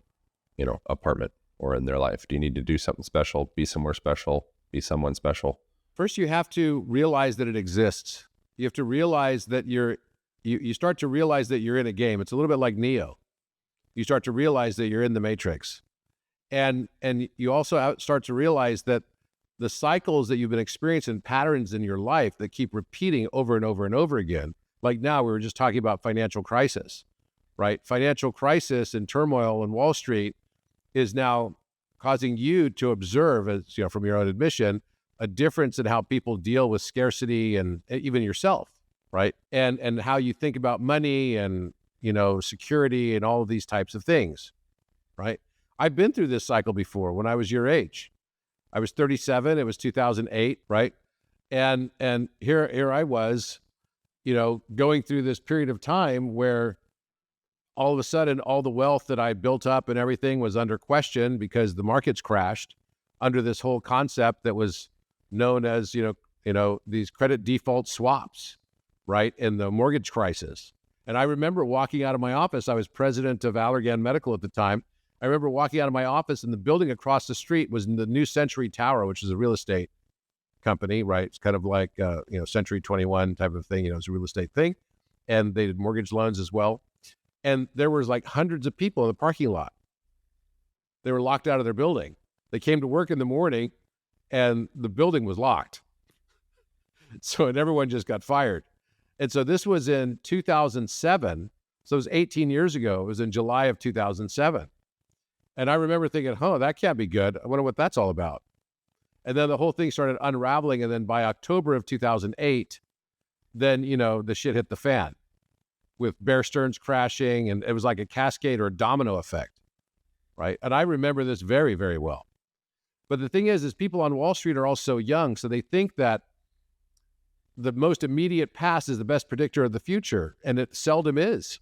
apartment or in their life? Do you need to do something special, be somewhere special? be someone special? First, you have to realize that it exists. You have to realize that you start to realize that you're in a game. It's a little bit like Neo. You start to realize that you're in the Matrix. And you also start to realize that the cycles that you've been experiencing, patterns in your life that keep repeating over and over and over again. Like now, we were just talking about financial crisis, right? Financial crisis and turmoil in Wall Street is now causing you to observe, as you know, from your own admission, a difference in how people deal with scarcity and even yourself, right? And how you think about money and, you know, security and all of these types of things, right? I've been through this cycle before when I was your age. I was 37. It was 2008, right? And here I was, you know, going through this period of time where all of a sudden all the wealth that I built up and everything was under question because the markets crashed under this whole concept that was known as, you know, these credit default swaps, right? In the mortgage crisis. And I remember walking out of my office. I was president of Allergan Medical at the time. I remember walking out of my office and the building across the street was in the New Century Tower, which is a real estate company, right? It's kind of like, you know, Century 21 type of thing, you know, it's a real estate thing. And they did mortgage loans as well. And there was like hundreds of people in the parking lot. They were locked out of their building. They came to work in the morning and the building was locked. So, and everyone just got fired. And so this was in 2007. So it was 18 years ago. It was in July of 2007. And I remember thinking, oh, that can't be good. I wonder what that's all about. And then the whole thing started unraveling. And then by October of 2008, then, you know, the shit hit the fan with Bear Stearns crashing. And it was like a cascade or a domino effect, right? And I remember this very, very well. But the thing is people on Wall Street are all so young. So they think that the most immediate past is the best predictor of the future. And it seldom is.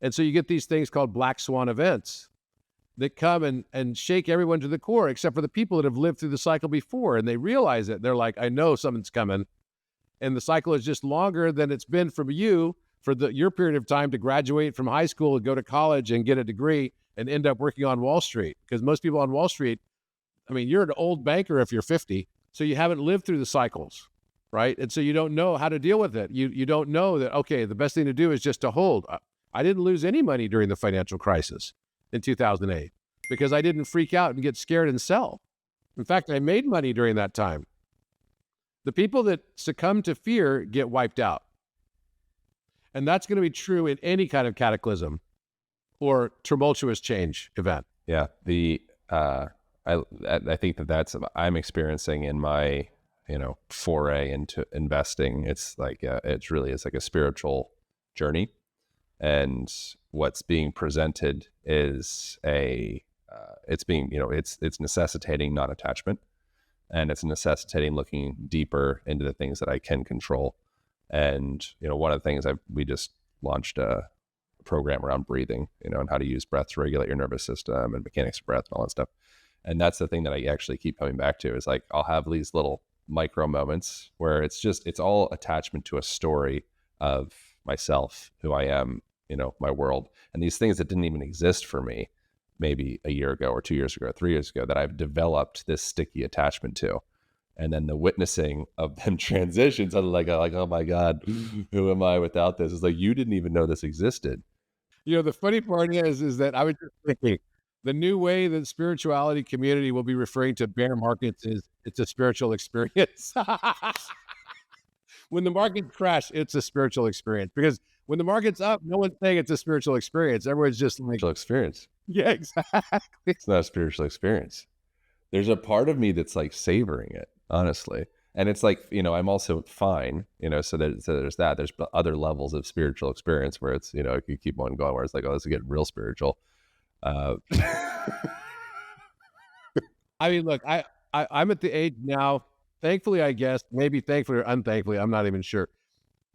And so you get these things called black swan events that come and shake everyone to the core, except for the people that have lived through the cycle before. And they realize it. They're like, I know something's coming. And the cycle is just longer than it's been for you for your period of time to graduate from high school and go to college and get a degree and end up working on Wall Street. Because most people on Wall Street, I mean, you're an old banker if you're 50, so you haven't lived through the cycles, right? And so you don't know how to deal with it. You don't know that, okay, the best thing to do is just to hold. I didn't lose any money during the financial crisis in 2008 because I didn't freak out and get scared and sell. In fact, I made money during that time. The people that succumb to fear get wiped out. And that's going to be true in any kind of cataclysm or tumultuous change event. Yeah. I think that's I'm experiencing in my, you know, foray into investing. It's like, it's really, it's like a spiritual journey. And what's being presented is it's being, you know, it's necessitating non-attachment, and it's necessitating looking deeper into the things that I can control. And, you know, one of the things we just launched a program around breathing, you know, and how to use breath to regulate your nervous system and mechanics of breath and all that stuff. And that's the thing that I actually keep coming back to is like, I'll have these little micro moments where it's all attachment to a story of myself, who I am, you know, my world, and these things that didn't even exist for me maybe a year ago or 2 years ago or 3 years ago that I've developed this sticky attachment to. And then the witnessing of them transitions, I'm like, oh my God, who am I without this? It's like, you didn't even know this existed. You know, the funny part is that I was just thinking, the new way that the spirituality community will be referring to bear markets is it's a spiritual experience. When the markets crash, it's a spiritual experience. Because when the market's up, no one's saying it's a spiritual experience. Everyone's just like, Spiritual experience. yeah, exactly. It's not a spiritual experience. There's a part of me that's like savoring it, honestly. And it's like, you know, I'm also fine, you know, so there's that. There's other levels of spiritual experience where it's, you know, you keep on going where it's like, oh, this is getting real spiritual. I mean, look, I'm at the age now, thankfully, I guess, maybe thankfully or unthankfully, I'm not even sure.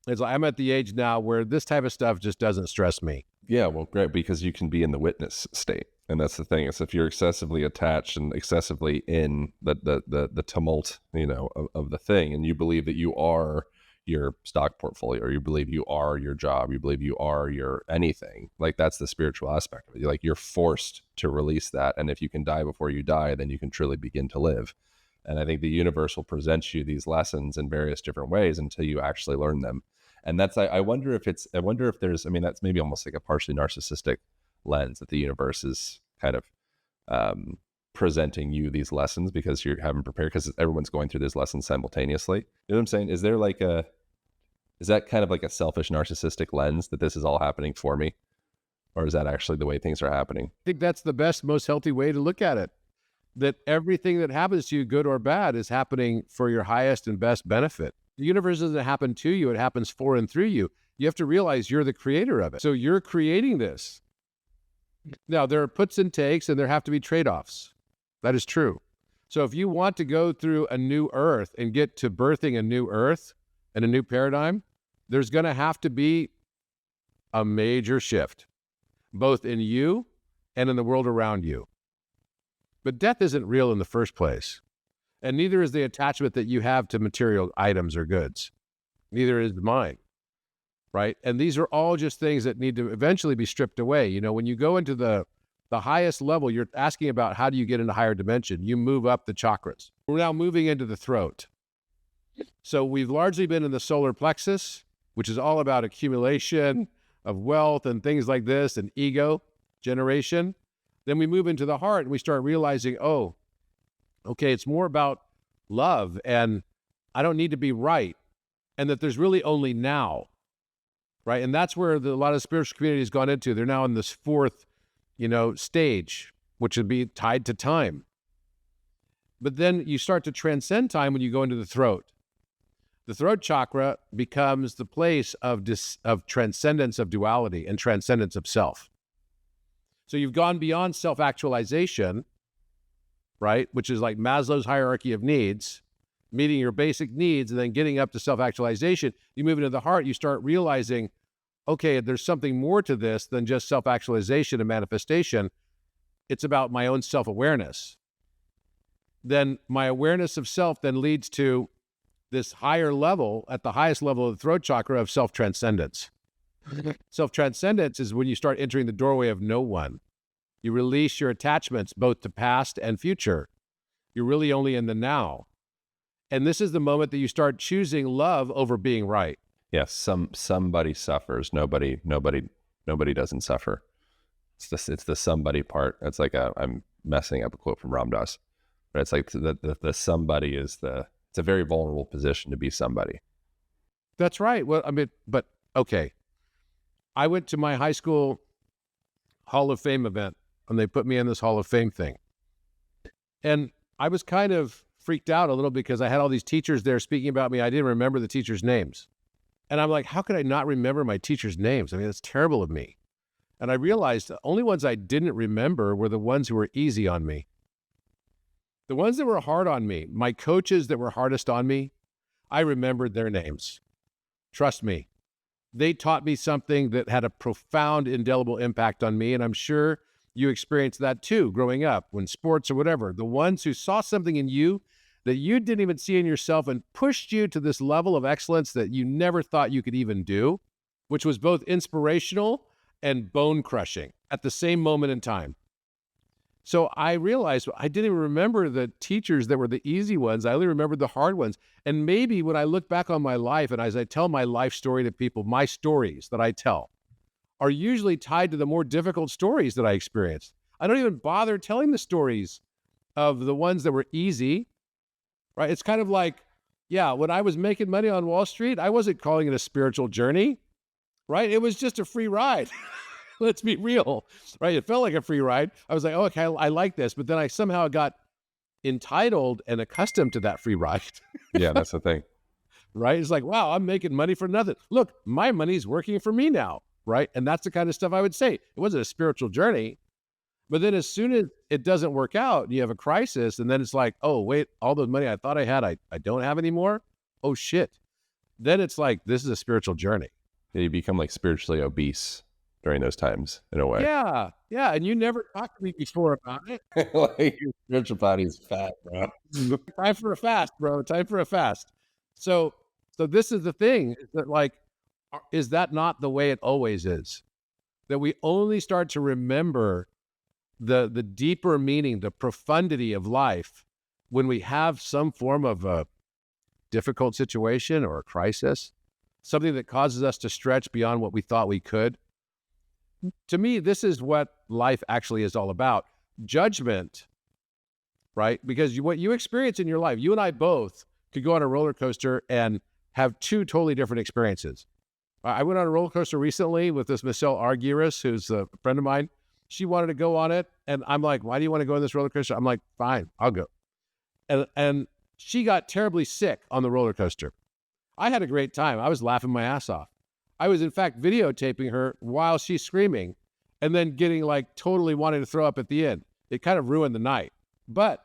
It's like I'm at the age now where this type of stuff just doesn't stress me. Yeah, well, great, because you can be in the witness state. And that's the thing, is if you're excessively attached and excessively in the tumult, you know, of the thing, and you believe that you are your stock portfolio, or you believe you are your job, you believe you are your anything, like that's the spiritual aspect of it. Like you're forced to release that. And if you can die before you die, then you can truly begin to live. And I think the universe will present you these lessons in various different ways until you actually learn them. And that's, I wonder if there's, I mean, that's maybe almost like a partially narcissistic lens that the universe is kind of presenting you these lessons because you haven't prepared, because everyone's going through these lessons simultaneously. You know what I'm saying? Is that kind of like a selfish narcissistic lens that this is all happening for me? Or is that actually the way things are happening? I think that's the best, most healthy way to look at it. That everything that happens to you, good or bad, is happening for your highest and best benefit. The universe doesn't happen to you, it happens for and through you. You have to realize you're the creator of it. So you're creating this. Now, there are puts and takes, and there have to be trade-offs. That is true. So if you want to go through a new earth and get to birthing a new earth and a new paradigm, there's going to have to be a major shift, both in you and in the world around you. But death isn't real in the first place. And neither is the attachment that you have to material items or goods. Neither is mine, right? And these are all just things that need to eventually be stripped away. You know, when you go into the highest level, you're asking about how do you get into higher dimension? You move up the chakras. We're now moving into the throat. So we've largely been in the solar plexus, which is all about accumulation of wealth and things like this and ego generation. Then we move into the heart and we start realizing, oh, okay, it's more about love and I don't need to be right, and that there's really only now, right? And that's where a lot of spiritual community has gone into. They're now in this fourth, stage, which would be tied to time. But then you start to transcend time when you go into the throat. The throat chakra becomes the place of transcendence of duality and transcendence of self. So you've gone beyond self-actualization, right? Which is like Maslow's hierarchy of needs, meeting your basic needs and then getting up to self-actualization. You move into the heart, you start realizing, okay, there's something more to this than just self-actualization and manifestation. It's about my own self-awareness. Then my awareness of self then leads to this higher level, at the highest level of the throat chakra, of self-transcendence. Self-transcendence is when you start entering the doorway of no one. You release your attachments both to past and future. You're really only in the now. And this is the moment that you start choosing love over being right. Yes, somebody suffers. Nobody doesn't suffer. It's the somebody part. It's like I'm messing up a quote from Ram Dass, but it's like the somebody is it's a very vulnerable position to be somebody. That's right. Well, I mean, but okay. I went to my high school Hall of Fame event and they put me in this Hall of Fame thing. And I was kind of freaked out a little because I had all these teachers there speaking about me. I didn't remember the teachers' names. And I'm like, how could I not remember my teachers' names? I mean, that's terrible of me. And I realized the only ones I didn't remember were the ones who were easy on me. The ones that were hard on me, my coaches that were hardest on me, I remembered their names. Trust me. They taught me something that had a profound, indelible impact on me. And I'm sure you experienced that too, growing up, when sports or whatever. The ones who saw something in you that you didn't even see in yourself and pushed you to this level of excellence that you never thought you could even do, which was both inspirational and bone crushing at the same moment in time. So I realized I didn't even remember the teachers that were the easy ones. I only remembered the hard ones. And maybe when I look back on my life and as I tell my life story to people, my stories that I tell are usually tied to the more difficult stories that I experienced. I don't even bother telling the stories of the ones that were easy, right? It's kind of like, yeah, when I was making money on Wall Street, I wasn't calling it a spiritual journey, right? It was just a free ride. Let's be real, right? It felt like a free ride. I was like, oh, okay, I like this. But then I somehow got entitled and accustomed to that free ride. Yeah, that's the thing. Right? It's like, wow, I'm making money for nothing. Look, my money's working for me now, right? And that's the kind of stuff I would say. It wasn't a spiritual journey. But then as soon as it doesn't work out, you have a crisis, and then it's like, oh, wait, all the money I thought I had, I don't have anymore? Oh, shit. Then it's like, this is a spiritual journey. You become like spiritually obese during those times, in a way. Yeah. And you never talked to me before about it. Like your spiritual body is fat, bro. Time for a fast, bro. Time for a fast. So this is the thing, is that like, is that not the way it always is? That we only start to remember the deeper meaning, the profundity of life when we have some form of a difficult situation or a crisis, something that causes us to stretch beyond what we thought we could, to me, this is what life actually is all about. Judgment, right? Because what you experience in your life, you and I both could go on a roller coaster and have two totally different experiences. I went on a roller coaster recently with this Michelle Arguris, who's a friend of mine. She wanted to go on it. And I'm like, why do you want to go on this roller coaster? I'm like, fine, I'll go. And she got terribly sick on the roller coaster. I had a great time. I was laughing my ass off. I was, in fact, videotaping her while she's screaming and then getting like totally wanting to throw up at the end. It kind of ruined the night. But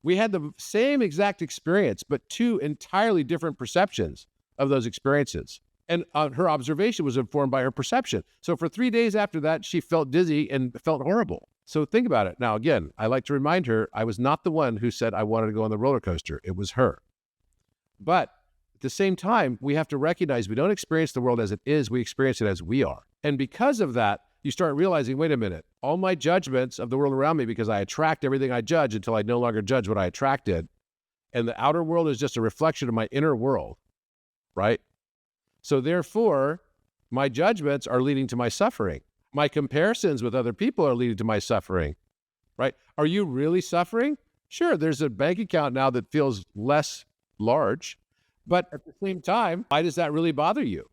we had the same exact experience, but two entirely different perceptions of those experiences. And her observation was informed by her perception. So for 3 days after that, she felt dizzy and felt horrible. So think about it. Now, again, I like to remind her, I was not the one who said I wanted to go on the roller coaster. It was her. But at the same time, we have to recognize we don't experience the world as it is. We experience it as we are. And because of that, you start realizing, wait a minute, all my judgments of the world around me, because I attract everything I judge until I no longer judge what I attracted. And the outer world is just a reflection of my inner world, right? So therefore, my judgments are leading to my suffering. My comparisons with other people are leading to my suffering, right? Are you really suffering? Sure, there's a bank account now that feels less large, but at the same time, why does that really bother you?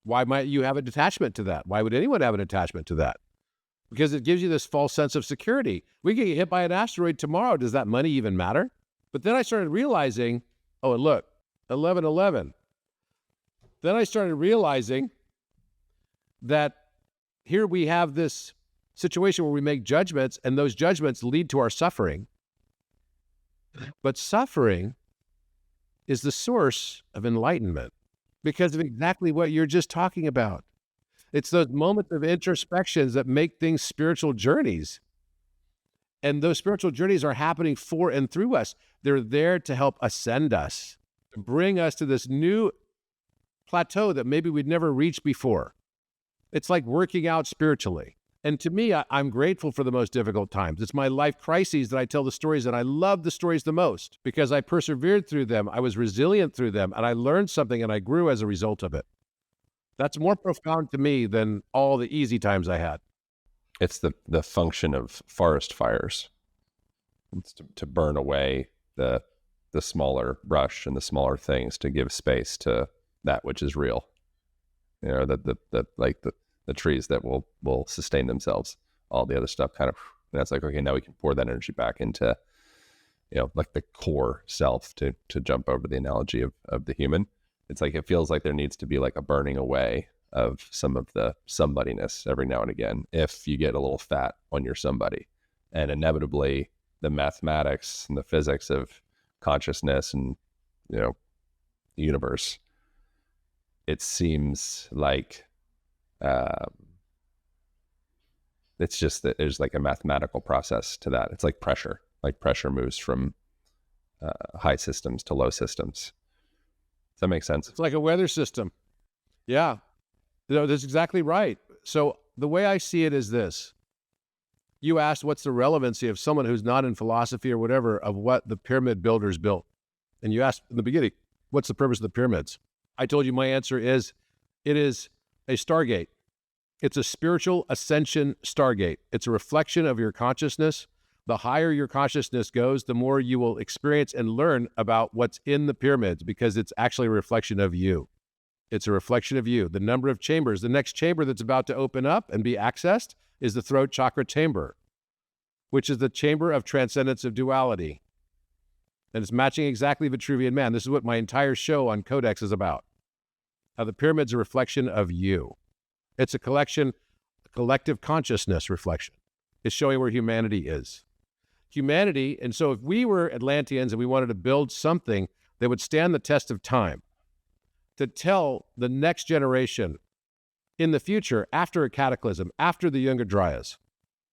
Why might you have a detachment to that? Why would anyone have an attachment to that? Because it gives you this false sense of security. We can get hit by an asteroid tomorrow. Does that money even matter? But then I started realizing, oh, and look, 11/11. Then I started realizing that here we have this situation where we make judgments, and those judgments lead to our suffering. But suffering is the source of enlightenment because of exactly what you're just talking about. It's those moments of introspections that make things spiritual journeys. And those spiritual journeys are happening for and through us. They're there to help ascend us, to bring us to this new plateau that maybe we'd never reached before. It's like working out spiritually. And to me, I'm grateful for the most difficult times. It's my life crises that I tell the stories, and I love the stories the most because I persevered through them. I was resilient through them, and I learned something, and I grew as a result of it. That's more profound to me than all the easy times I had. It's the function of forest fires. It's to burn away the smaller brush and the smaller things to give space to that which is real. You know, the trees that will sustain themselves. All the other stuff kind of, that's like, okay, now we can pour that energy back into, you know, like the core self, to jump over the analogy of the human. It's like, it feels like there needs to be like a burning away of some of the somebodiness every now and again, if you get a little fat on your somebody. And inevitably the mathematics and the physics of consciousness and, you know, the universe, it seems like, it's just that there's like a mathematical process to that. It's like pressure moves from high systems to low systems. Does that make sense? It's like a weather system. Yeah, that's exactly right. So the way I see it is this. You asked what's the relevancy of someone who's not in philosophy or whatever of what the pyramid builders built. And you asked in the beginning, what's the purpose of the pyramids? I told you my answer is, it is a stargate. It's a spiritual ascension stargate. It's a reflection of your consciousness. The higher your consciousness goes, the more you will experience and learn about what's in the pyramids, because it's actually a reflection of you. It's a reflection of you. The number of chambers, the next chamber that's about to open up and be accessed is the throat chakra chamber, which is the chamber of transcendence of duality. And it's matching exactly Vitruvian Man. This is what my entire show on Codex is about. How the pyramid's a reflection of you. It's a collective consciousness reflection. It's showing where humanity is. Humanity, and so if we were Atlanteans and we wanted to build something that would stand the test of time, to tell the next generation in the future, after a cataclysm, after the Younger Dryas,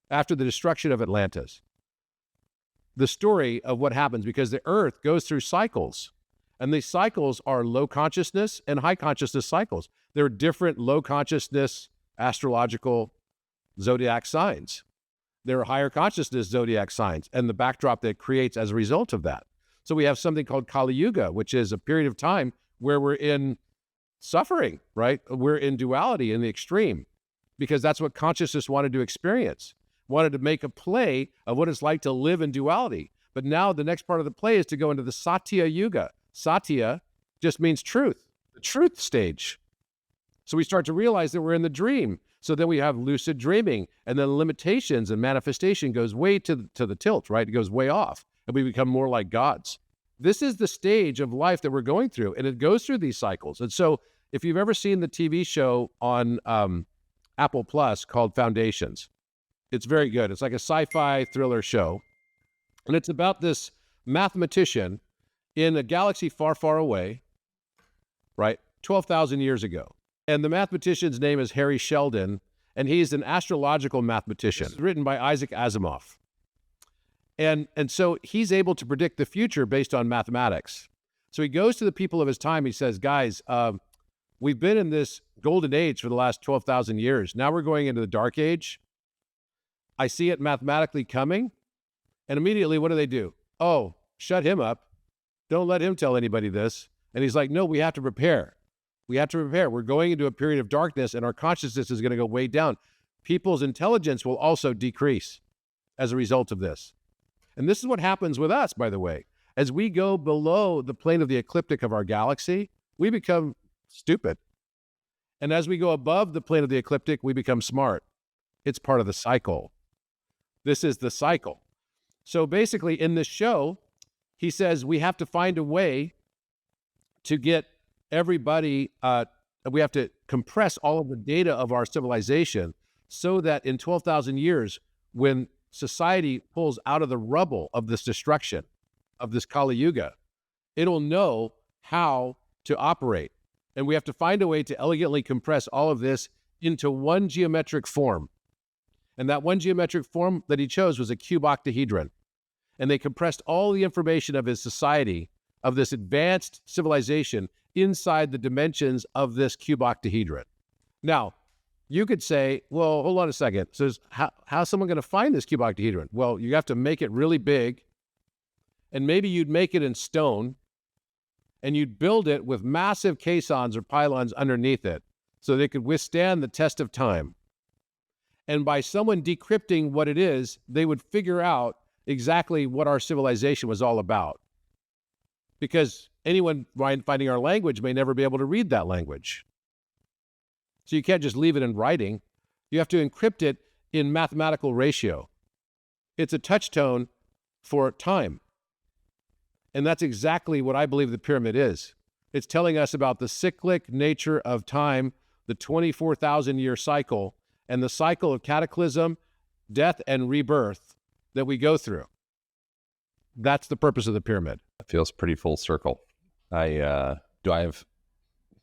after the destruction of Atlantis, the story of what happens, because the Earth goes through cycles. And these cycles are low consciousness and high consciousness cycles. There are different low consciousness astrological zodiac signs. There are higher consciousness zodiac signs and the backdrop that it creates as a result of that. So we have something called Kali Yuga, which is a period of time where we're in suffering, right? We're in duality in the extreme, because that's what consciousness wanted to experience, wanted to make a play of what it's like to live in duality. But now the next part of the play is to go into the Satya Yuga. Satya just means truth, the truth stage. So we start to realize that we're in the dream. So then we have lucid dreaming, and then limitations and manifestation goes way to the tilt, right? It goes way off, and we become more like gods. This is the stage of life that we're going through, and it goes through these cycles. And so if you've ever seen the TV show on Apple Plus called Foundations, it's very good. It's like a sci-fi thriller show, and it's about this mathematician in a galaxy far, far away, right? 12,000 years ago. And the mathematician's name is Harry Sheldon, and he's an astrological mathematician. It's written by Isaac Asimov. And so he's able to predict the future based on mathematics. So he goes to the people of his time. He says, guys, we've been in this golden age for the last 12,000 years. Now we're going into the dark age. I see it mathematically coming. And immediately, what do? Oh, shut him up. Don't let him tell anybody this. And he's like, no, we have to prepare. We have to prepare. We're going into a period of darkness, and our consciousness is going to go way down. People's intelligence will also decrease as a result of this. And this is what happens with us, by the way. As we go below the plane of the ecliptic of our galaxy, we become stupid. And as we go above the plane of the ecliptic, we become smart. It's part of the cycle. This is the cycle. So basically, in this show, he says we have to find a way to get everybody, we have to compress all of the data of our civilization so that in 12,000 years, when society pulls out of the rubble of this destruction, of this Kali Yuga, it'll know how to operate. And we have to find a way to elegantly compress all of this into one geometric form. And that one geometric form that he chose was a cube octahedron. And they compressed all the information of his society, of this advanced civilization, inside the dimensions of this cube octahedron. Now, you could say, well, hold on a second. So how's someone going to find this cube octahedron? Well, you have to make it really big, and maybe you'd make it in stone, and you'd build it with massive caissons or pylons underneath it so they could withstand the test of time. And by someone decrypting what it is, they would figure out exactly what our civilization was all about. Because anyone finding our language may never be able to read that language. So you can't just leave it in writing. You have to encrypt it in mathematical ratio. It's a touchstone for time. And that's exactly what I believe the pyramid is. It's telling us about the cyclic nature of time, the 24,000-year cycle, and the cycle of cataclysm, death, and rebirth that we go through. That's the purpose of the pyramid. It feels pretty full circle. Do I have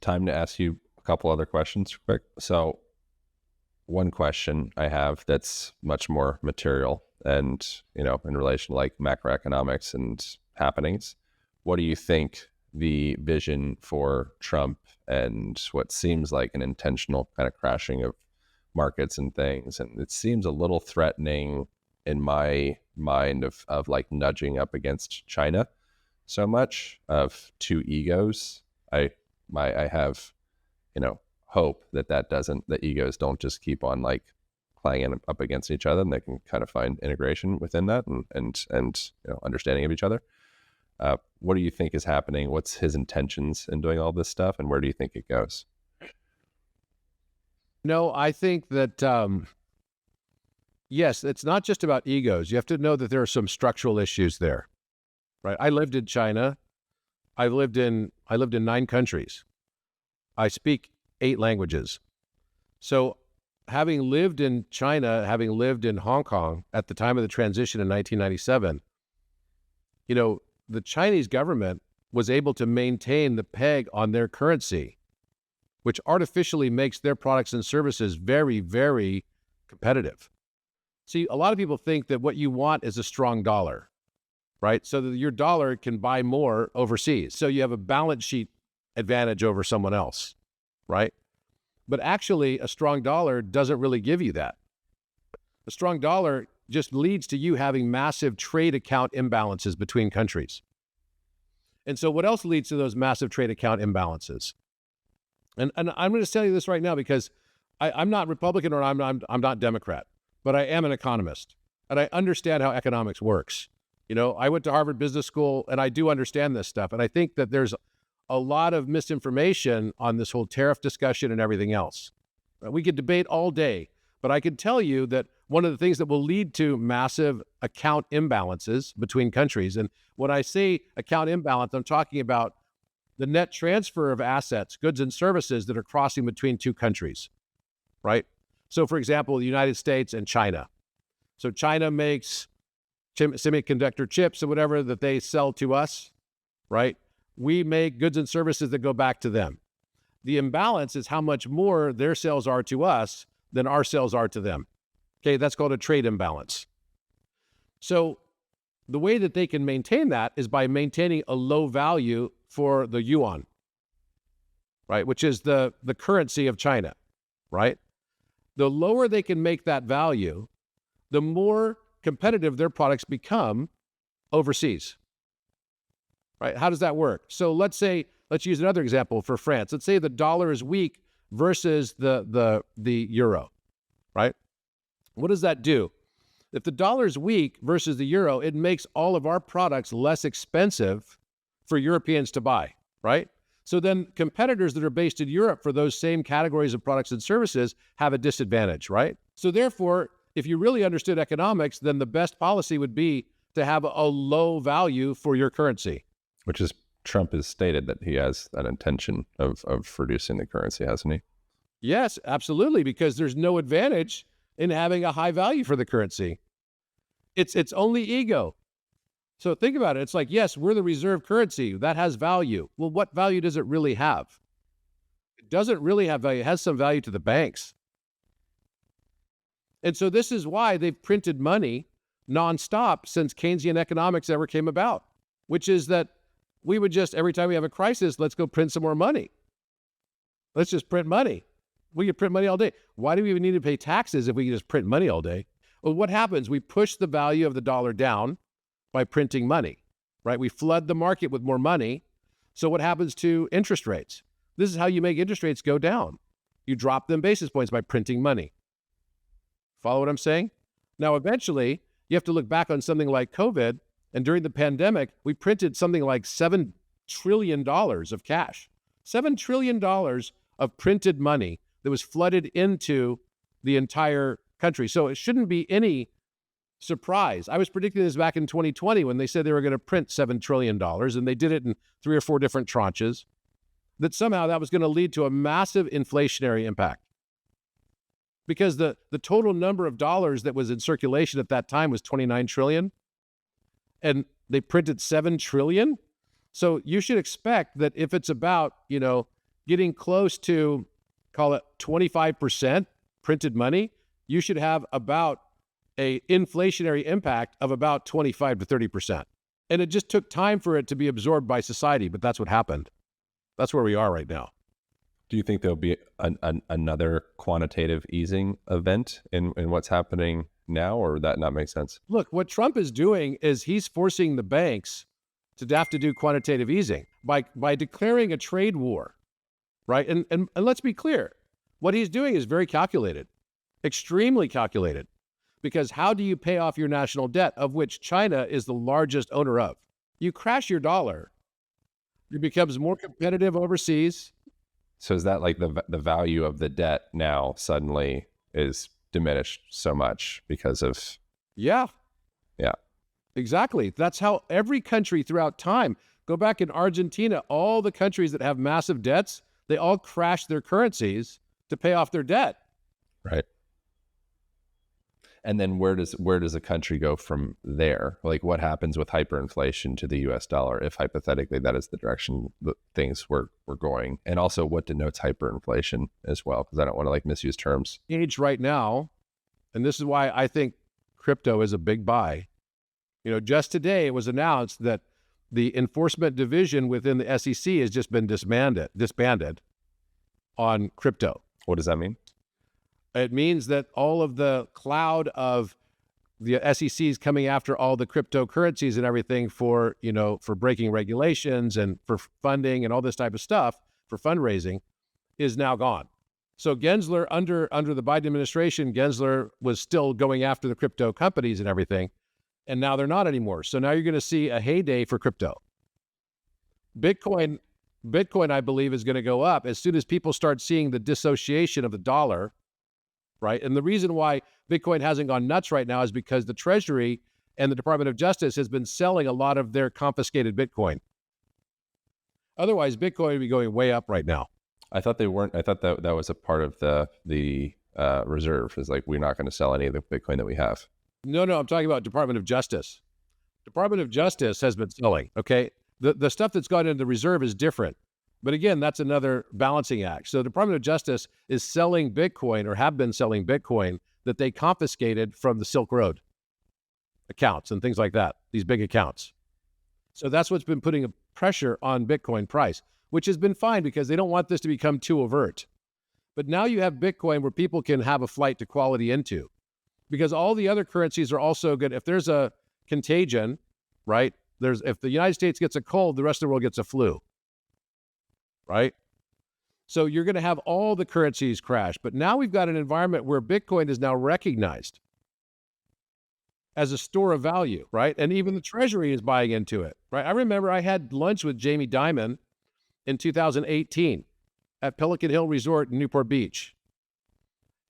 time to ask you a couple other questions quick? So one question I have that's much more material and, in relation to like macroeconomics and happenings. What do you think the vision for Trump and what seems like an intentional kind of crashing of markets and things? And it seems a little threatening in my mind of like nudging up against China so much, of two egos. I have, hope that egos don't just keep on like clanging up against each other, and they can kind of find integration within that and understanding of each other. What do you think is happening? What's his intentions in doing all this stuff, and where do you think it goes? No, I think that, yes, it's not just about egos. You have to know that there are some structural issues there, right? I lived in China. I lived in 9 countries. I speak 8 languages. So having lived in China, having lived in Hong Kong at the time of the transition in 1997, the Chinese government was able to maintain the peg on their currency, which artificially makes their products and services very, very competitive. See, a lot of people think that what you want is a strong dollar, right? So that your dollar can buy more overseas. So you have a balance sheet advantage over someone else, right? But actually, a strong dollar doesn't really give you that. A strong dollar just leads to you having massive trade account imbalances between countries. And so what else leads to those massive trade account imbalances? And I'm going to tell you this right now because I'm not Republican or I'm not Democrat, but I am an economist and I understand how economics works. I went to Harvard Business School and I do understand this stuff. And I think that there's a lot of misinformation on this whole tariff discussion and everything else. We could debate all day, but I can tell you that one of the things that will lead to massive account imbalances between countries, and when I say account imbalance, I'm talking about the net transfer of assets, goods and services that are crossing between two countries, right? So for example, the United States and China. So China makes semiconductor chips or whatever that they sell to us, right? We make goods and services that go back to them. The imbalance is how much more their sales are to us than our sales are to them. Okay, that's called a trade imbalance. So the way that they can maintain that is by maintaining a low value for the yuan, right, which is the currency of China, right? The lower they can make that value, the more competitive their products become overseas, right? How does that work? So let's use another example for France. Let's say the dollar is weak versus the euro, right? What does that do? If the dollar is weak versus the euro, it makes all of our products less expensive for Europeans to buy, right? So then competitors that are based in Europe for those same categories of products and services have a disadvantage, right? So therefore, if you really understood economics, then the best policy would be to have a low value for your currency. Which is, Trump has stated that he has that intention of reducing the currency, hasn't he? Yes, absolutely, because there's no advantage in having a high value for the currency. It's only ego. So think about it. It's like, yes, we're the reserve currency. That has value. Well, what value does it really have? It doesn't really have value. It has some value to the banks. And so this is why they've printed money nonstop since Keynesian economics ever came about, which is that we would just, every time we have a crisis, let's go print some more money. Let's just print money. We could print money all day. Why do we even need to pay taxes if we can just print money all day? Well, what happens? We push the value of the dollar down by printing money, right? We flood the market with more money. So what happens to interest rates? This is how you make interest rates go down. You drop them basis points by printing money. Follow what I'm saying? Now, eventually, you have to look back on something like COVID, and during the pandemic, we printed something like $7 trillion of cash. $7 trillion of printed money that was flooded into the entire country. So it shouldn't be any surprise. I was predicting this back in 2020 when they said they were going to print $7 trillion, and they did it in 3 or 4 different tranches, that somehow that was going to lead to a massive inflationary impact. Because the total number of dollars that was in circulation at that time was 29 trillion, and they printed 7 trillion. So you should expect that if it's about, getting close to, call it 25% printed money, you should have about a inflationary impact of about 25 to 30%. And it just took time for it to be absorbed by society, but that's what happened. That's where we are right now. Do you think there'll be another quantitative easing event in what's happening now, or would that not make sense? Look, what Trump is doing is he's forcing the banks to have to do quantitative easing by declaring a trade war, right? And let's be clear, what he's doing is very calculated, extremely calculated, because how do you pay off your national debt, of which China is the largest owner of? You crash your dollar, it becomes more competitive overseas. So is that like the value of the debt now suddenly is diminished so much because of... Yeah. Yeah. Exactly. That's how every country throughout time, go back in Argentina, all the countries that have massive debts, they all crash their currencies to pay off their debt. Right. And then where does a country go from there? Like what happens with hyperinflation to the US dollar if hypothetically that is the direction that things were going? And also what denotes hyperinflation as well? Because I don't want to misuse terms. Age right now, and this is why I think crypto is a big buy. Just today it was announced that the enforcement division within the SEC has just been disbanded on crypto. What does that mean? It means that all of the cloud of the SEC is coming after all the cryptocurrencies and everything for, for breaking regulations and for funding and all this type of stuff for fundraising is now gone. So Gensler, under the Biden administration, Gensler was still going after the crypto companies and everything, and now they're not anymore. So now you're going to see a heyday for crypto. Bitcoin, I believe, is going to go up as soon as people start seeing the dissociation of the dollar, right? And the reason why Bitcoin hasn't gone nuts right now is because the Treasury and the Department of Justice has been selling a lot of their confiscated Bitcoin. Otherwise, Bitcoin would be going way up right now. I thought they weren't. I thought that was a part of the reserve. Is like, we're not going to sell any of the Bitcoin that we have. No, I'm talking about Department of Justice. Department of Justice has been selling, okay? The stuff that's gone into the reserve is different. But again, that's another balancing act. So the Department of Justice is selling Bitcoin, or have been selling Bitcoin, that they confiscated from the Silk Road accounts and things like that, these big accounts. So that's what's been putting a pressure on Bitcoin price, which has been fine because they don't want this to become too overt. But now you have Bitcoin where people can have a flight to quality into, because all the other currencies are also good. If there's a contagion, right? If the United States gets a cold, the rest of the world gets a flu, right? So you're going to have all the currencies crash. But now we've got an environment where Bitcoin is now recognized as a store of value, right? And even the Treasury is buying into it, right? I remember I had lunch with Jamie Dimon in 2018 at Pelican Hill Resort in Newport Beach.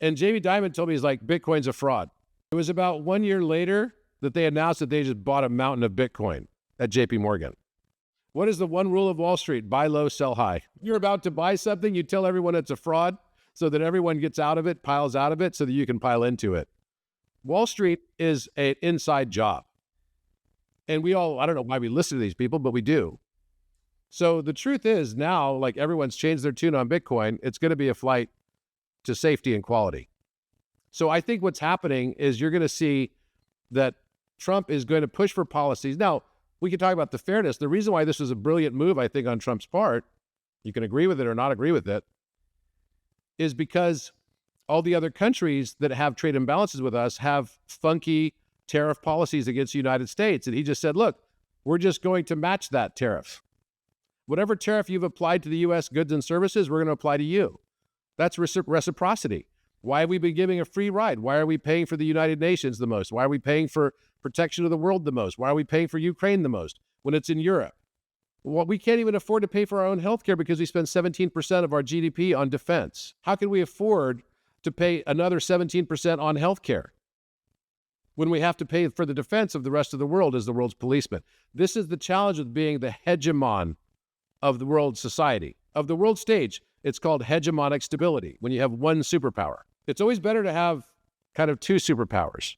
And Jamie Dimon told me, he's like, Bitcoin's a fraud. It was about 1 year later that they announced that they just bought a mountain of Bitcoin at JP Morgan. What is the one rule of Wall Street? Buy low, sell high. You're about to buy something, you tell everyone it's a fraud so that everyone gets out of it, piles out of it, so that you can pile into it. Wall Street is an inside job. And we all, I don't know why we listen to these people, but we do. So the truth is now, like, everyone's changed their tune on Bitcoin. It's going to be a flight to safety and quality. So I think what's happening is you're going to see that Trump is going to push for policies. Now, we can talk about the fairness. The reason why this was a brilliant move, I think, on Trump's part, you can agree with it or not agree with it, is because all the other countries that have trade imbalances with us have funky tariff policies against the United States. And he just said, look, we're just going to match that tariff. Whatever tariff you've applied to the U.S. goods and services, we're going to apply to you. That's reciprocity. Why have we been giving a free ride? Why are we paying for the United Nations the most? Why are we paying for protection of the world the most? Why are we paying for Ukraine the most when it's in Europe? Well, we can't even afford to pay for our own healthcare because we spend 17% of our GDP on defense. How can we afford to pay another 17% on healthcare when we have to pay for the defense of the rest of the world as the world's policeman? This is the challenge with being the hegemon of the world society. Of the world stage, it's called hegemonic stability, when you have one superpower. It's always better to have kind of two superpowers.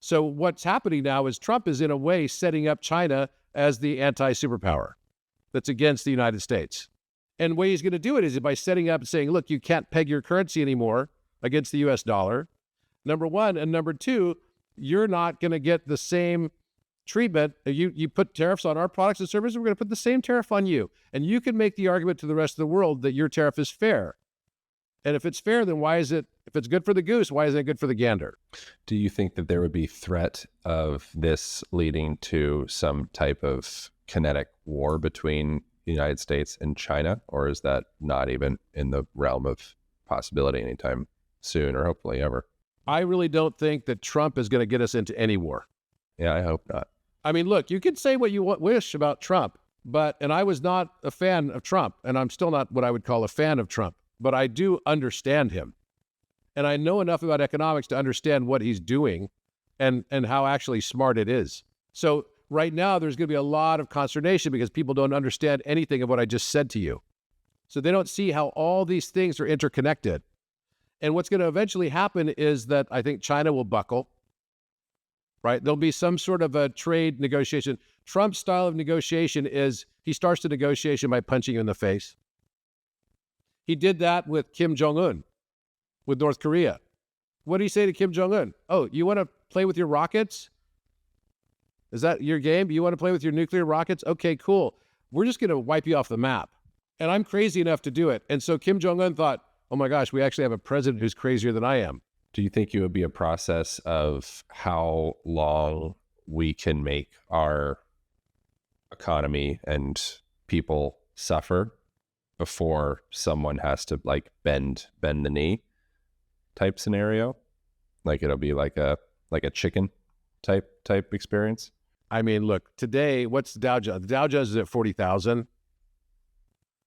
So what's happening now is Trump is in a way setting up China as the anti-superpower that's against the United States. And the way he's going to do it is by setting up and saying, look, you can't peg your currency anymore against the US dollar, number one. And number two, you're not going to get the same treatment. You put tariffs on our products and services, we're going to put the same tariff on you. And you can make the argument to the rest of the world that your tariff is fair. And if it's fair, then why is it, if it's good for the goose, why isn't it good for the gander? Do you think that there would be threat of this leading to some type of kinetic war between the United States and China? Or is that not even in the realm of possibility anytime soon, or hopefully ever? I really don't think that Trump is going to get us into any war. Yeah, I hope not. I mean, look, you can say what you wish about Trump, and I was not a fan of Trump, and I'm still not what I would call a fan of Trump, but I do understand him. And I know enough about economics to understand what he's doing and how actually smart it is. So right now, there's going to be a lot of consternation because people don't understand anything of what I just said to you. So they don't see how all these things are interconnected. And what's going to eventually happen is that I think China will buckle. Right? There'll be some sort of a trade negotiation. Trump's style of negotiation is he starts the negotiation by punching you in the face. He did that with Kim Jong-un, with North Korea. What did he say to Kim Jong-un? Oh, you want to play with your rockets? Is that your game? You want to play with your nuclear rockets? Okay, cool. We're just going to wipe you off the map. And I'm crazy enough to do it. And so Kim Jong-un thought, oh my gosh, we actually have a president who's crazier than I am. Do you think it would be a process of how long we can make our economy and people suffer before someone has to like bend the knee type scenario? Like it'll be like a chicken type experience? I mean, look, today, what's the Dow Jones? The Dow Jones is at 40,000.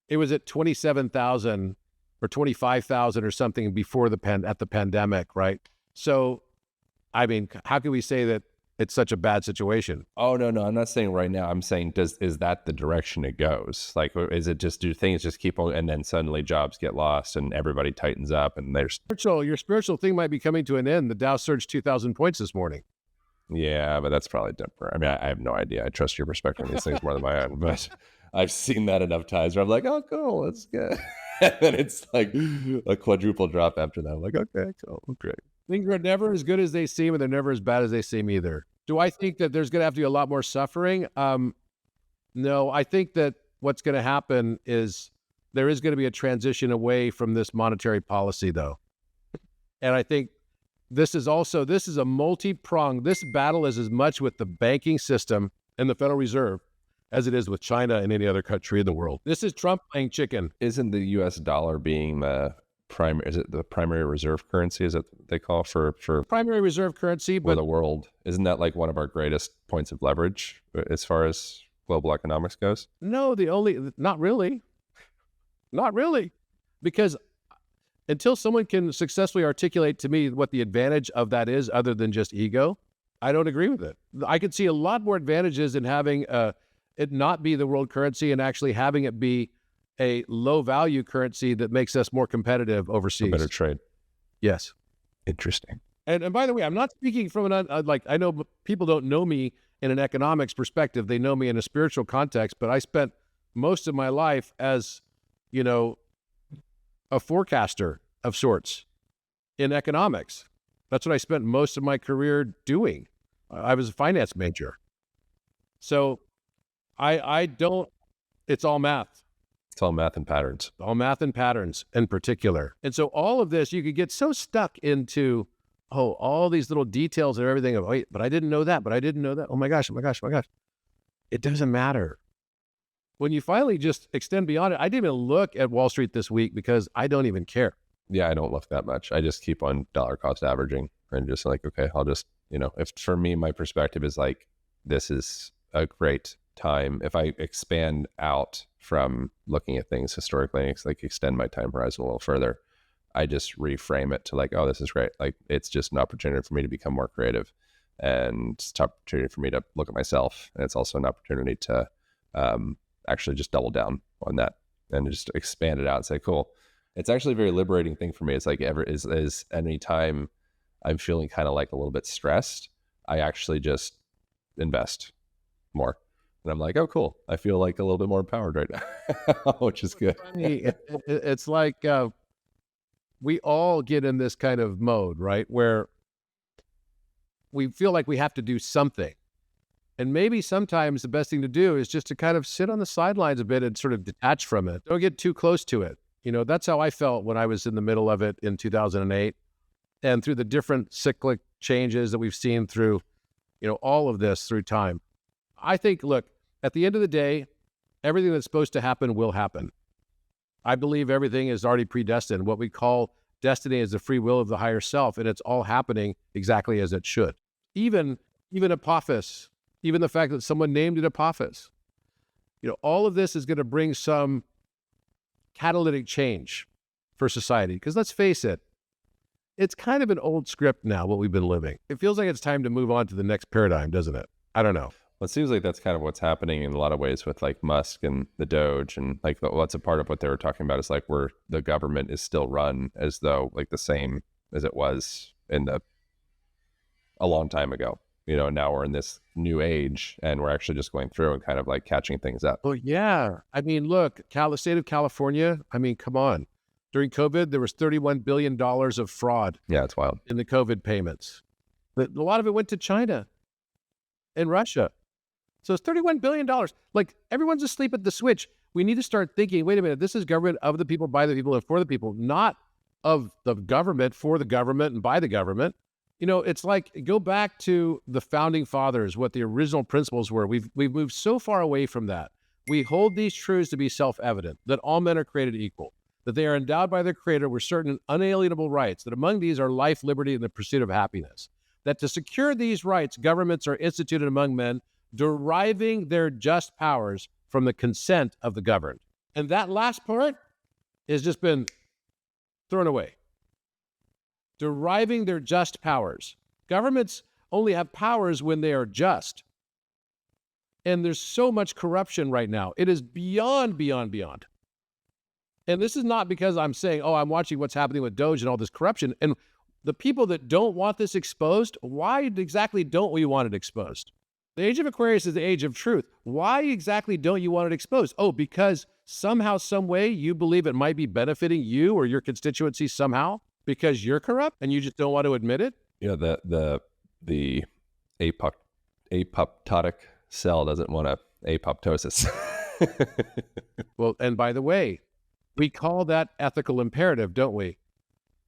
It was at 27,000 or 25,000 or something before at the pandemic, right? So, I mean, how can we say that it's such a bad situation? Oh, no, I'm not saying right now. I'm saying, is that the direction it goes? Like, is it just, do things just keep on, and then suddenly jobs get lost and everybody tightens up and there's... Your spiritual thing might be coming to an end. The Dow surged 2,000 points this morning. Yeah, but that's probably temporary. I mean, I have no idea. I trust your perspective on these things more than my own, but I've seen that enough times where I'm like, oh, cool, that's good. And then it's like a quadruple drop after that. I'm like, okay, cool, great. Things are never as good as they seem, and they're never as bad as they seem either. Do I think that there's going to have to be a lot more suffering? No, I think that what's going to happen is there is going to be a transition away from this monetary policy, though. And I think this is a multi-pronged, this battle is as much with the banking system and the Federal Reserve as it is with China and any other country in the world. This is Trump playing chicken. Isn't the U.S. dollar being the primary? Is it the primary reserve currency? Is it what they call for primary reserve currency? For the world, isn't that like one of our greatest points of leverage as far as global economics goes? No, not really, because until someone can successfully articulate to me what the advantage of that is, other than just ego, I don't agree with it. I could see a lot more advantages in having it not be the world currency and actually having it be a low value currency that makes us more competitive overseas. A better trade. Yes. Interesting. And by the way, I'm not speaking from I know people don't know me in an economics perspective. They know me in a spiritual context, but I spent most of my life as, a forecaster of sorts in economics. That's what I spent most of my career doing. I was a finance major. So it's all math. It's all math and patterns. All math and patterns in particular. And so all of this, you could get so stuck into, all these little details and everything of, wait, but I didn't know that, but I didn't know that. Oh my gosh. It doesn't matter. When you finally just extend beyond it, I didn't even look at Wall Street this week because I don't even care. Yeah, I don't look that much. I just keep on dollar cost averaging and just like, okay, I'll just, if for me, my perspective is like, this is a great time. If I expand out from looking at things historically, and like extend my time horizon a little further, I just reframe it to like, oh, this is great. Like, it's just an opportunity for me to become more creative, and it's an opportunity for me to look at myself. And it's also an opportunity to actually just double down on that and just expand it out and say, cool. It's actually a very liberating thing for me. It's like is any time I'm feeling kind of like a little bit stressed, I actually just invest more. And I'm like, oh, cool. I feel like a little bit more empowered right now, which is good. It's like we all get in this kind of mode, right? Where we feel like we have to do something. And maybe sometimes the best thing to do is just to kind of sit on the sidelines a bit and sort of detach from it. Don't get too close to it. That's how I felt when I was in the middle of it in 2008, and through the different cyclic changes that we've seen through, all of this through time. I think, look, at the end of the day, everything that's supposed to happen will happen. I believe everything is already predestined. What we call destiny is the free will of the higher self, and it's all happening exactly as it should. Even Apophis, even the fact that someone named it Apophis, all of this is going to bring some catalytic change for society. Because let's face it, it's kind of an old script now, what we've been living. It feels like it's time to move on to the next paradigm, doesn't it? I don't know. Well, it seems like that's kind of what's happening in a lot of ways with like Musk and the Doge, and like what's a part of what they were talking about is like where the government is still run as though like the same as it was a long time ago. Now we're in this new age and we're actually just going through and kind of like catching things up. Well, yeah. I mean, look, the state of California, come on. During COVID, there was $31 billion of fraud. Yeah, it's wild. In the COVID payments. A lot of it went to China and Russia. So it's $31 billion. Like, everyone's asleep at the switch. We need to start thinking, wait a minute, this is government of the people, by the people, and for the people, not of the government, for the government, and by the government. It's like, go back to the founding fathers, what the original principles were. We've moved so far away from that. We hold these truths to be self-evident, that all men are created equal, that they are endowed by their creator with certain unalienable rights, that among these are life, liberty, and the pursuit of happiness, that to secure these rights, governments are instituted among men, deriving their just powers from the consent of the governed. And that last part has just been thrown away. Deriving their just powers. Governments only have powers when they are just. And there's so much corruption right now. It is beyond, beyond, beyond. And this is not because I'm saying, I'm watching what's happening with Doge and all this corruption. And the people that don't want this exposed, why exactly don't we want it exposed? The age of Aquarius is the age of truth. Why exactly don't you want it exposed? Because somehow, some way, you believe it might be benefiting you or your constituency somehow because you're corrupt and you just don't want to admit it? Yeah, the apoptotic cell doesn't want apoptosis. Well, and by the way, we call that ethical imperative, don't we?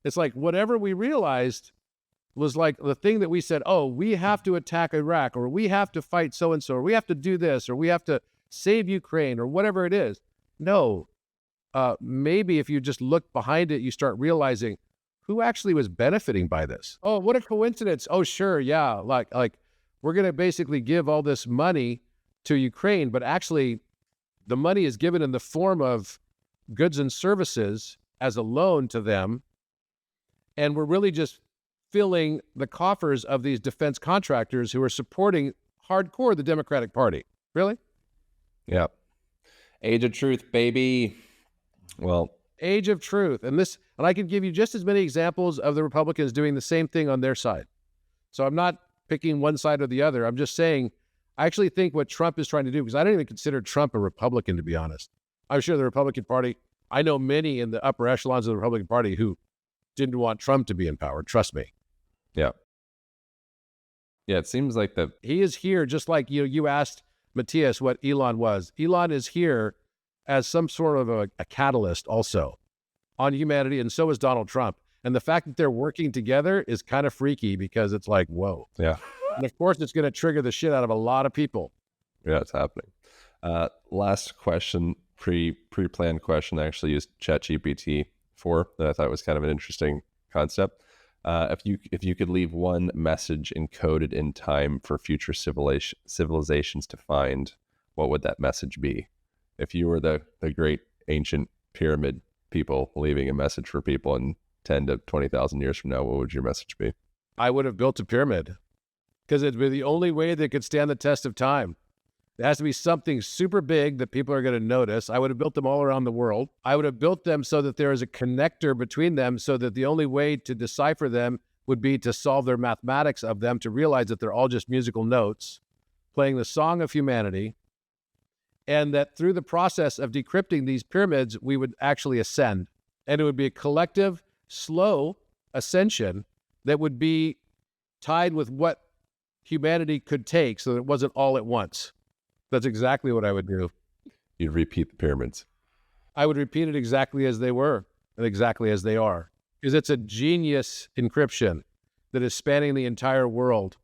It's like whatever we realized was like the thing that we said, we have to attack Iraq, or we have to fight so-and-so, or we have to do this, or we have to save Ukraine, or whatever it is. No, maybe if you just look behind it, you start realizing who actually was benefiting by this. Oh, what a coincidence. Oh, sure, yeah, like we're going to basically give all this money to Ukraine, but actually the money is given in the form of goods and services as a loan to them, and we're really just filling the coffers of these defense contractors who are supporting hardcore the Democratic Party. Really? Yeah. Age of truth, baby. Well, age of truth. And I can give you just as many examples of the Republicans doing the same thing on their side. So I'm not picking one side or the other. I'm just saying, I actually think what Trump is trying to do, because I don't even consider Trump a Republican, to be honest. I'm sure the Republican Party, I know many in the upper echelons of the Republican Party who didn't want Trump to be in power. Trust me. Yeah. Yeah, it seems like he is here, just like you asked Matthias what Elon was. Elon is here as some sort of a catalyst also on humanity, and so is Donald Trump. And the fact that they're working together is kind of freaky because it's like, whoa. Yeah. And of course, it's going to trigger the shit out of a lot of people. Yeah, it's happening. Last question, pre-planned question. I actually used ChatGPT for that I thought was kind of an interesting concept. If you could leave one message encoded in time for future civilizations to find, what would that message be? If you were the great ancient pyramid people leaving a message for people in 10 to 20,000 years from now, what would your message be? I would have built a pyramid because it'd be the only way that could stand the test of time. It has to be something super big that people are going to notice. I would have built them all around the world. I would have built them so that there is a connector between them so that the only way to decipher them would be to solve their mathematics of them, to realize that they're all just musical notes playing the song of humanity, and that through the process of decrypting these pyramids, we would actually ascend. And it would be a collective, slow ascension that would be tied with what humanity could take so that it wasn't all at once. That's exactly what I would do. You'd repeat the pyramids. I would repeat it exactly as they were and exactly as they are. Because it's a genius encryption that is spanning the entire world.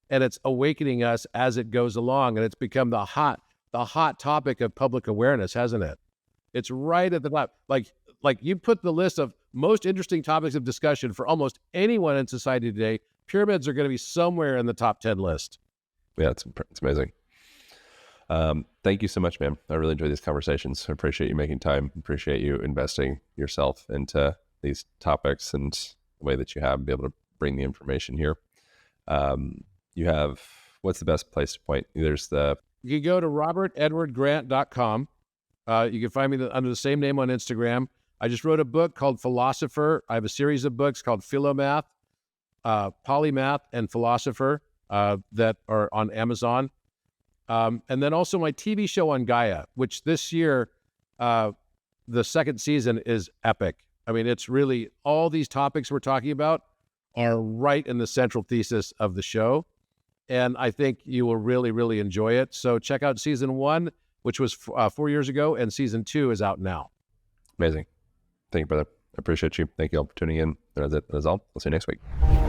And it's awakening us as it goes along. And it's become the hot topic of public awareness, hasn't it? It's right at the top. Like you put the list of most interesting topics of discussion for almost anyone in society today, pyramids are going to be somewhere in the top 10 list. Yeah, it's amazing. Thank you so much, man. I really enjoy these conversations. I appreciate you making time. Appreciate you investing yourself into these topics and the way that you have be able to bring the information here. What's the best place to point? You can go to robertedwardgrant.com. You can find me under the same name on Instagram. I just wrote a book called Philosopher. I have a series of books called Philomath, Polymath, and Philosopher that are on Amazon. And then also my TV show on Gaia, which this year, the second season is epic. I mean, it's really all these topics we're talking about are right in the central thesis of the show. And I think you will really, really enjoy it. So check out season 1, which was 4 years ago, and season 2 is out now. Amazing. Thank you, brother. appreciate you. Thank you all for tuning in. That's it. That's all. We'll see you next week.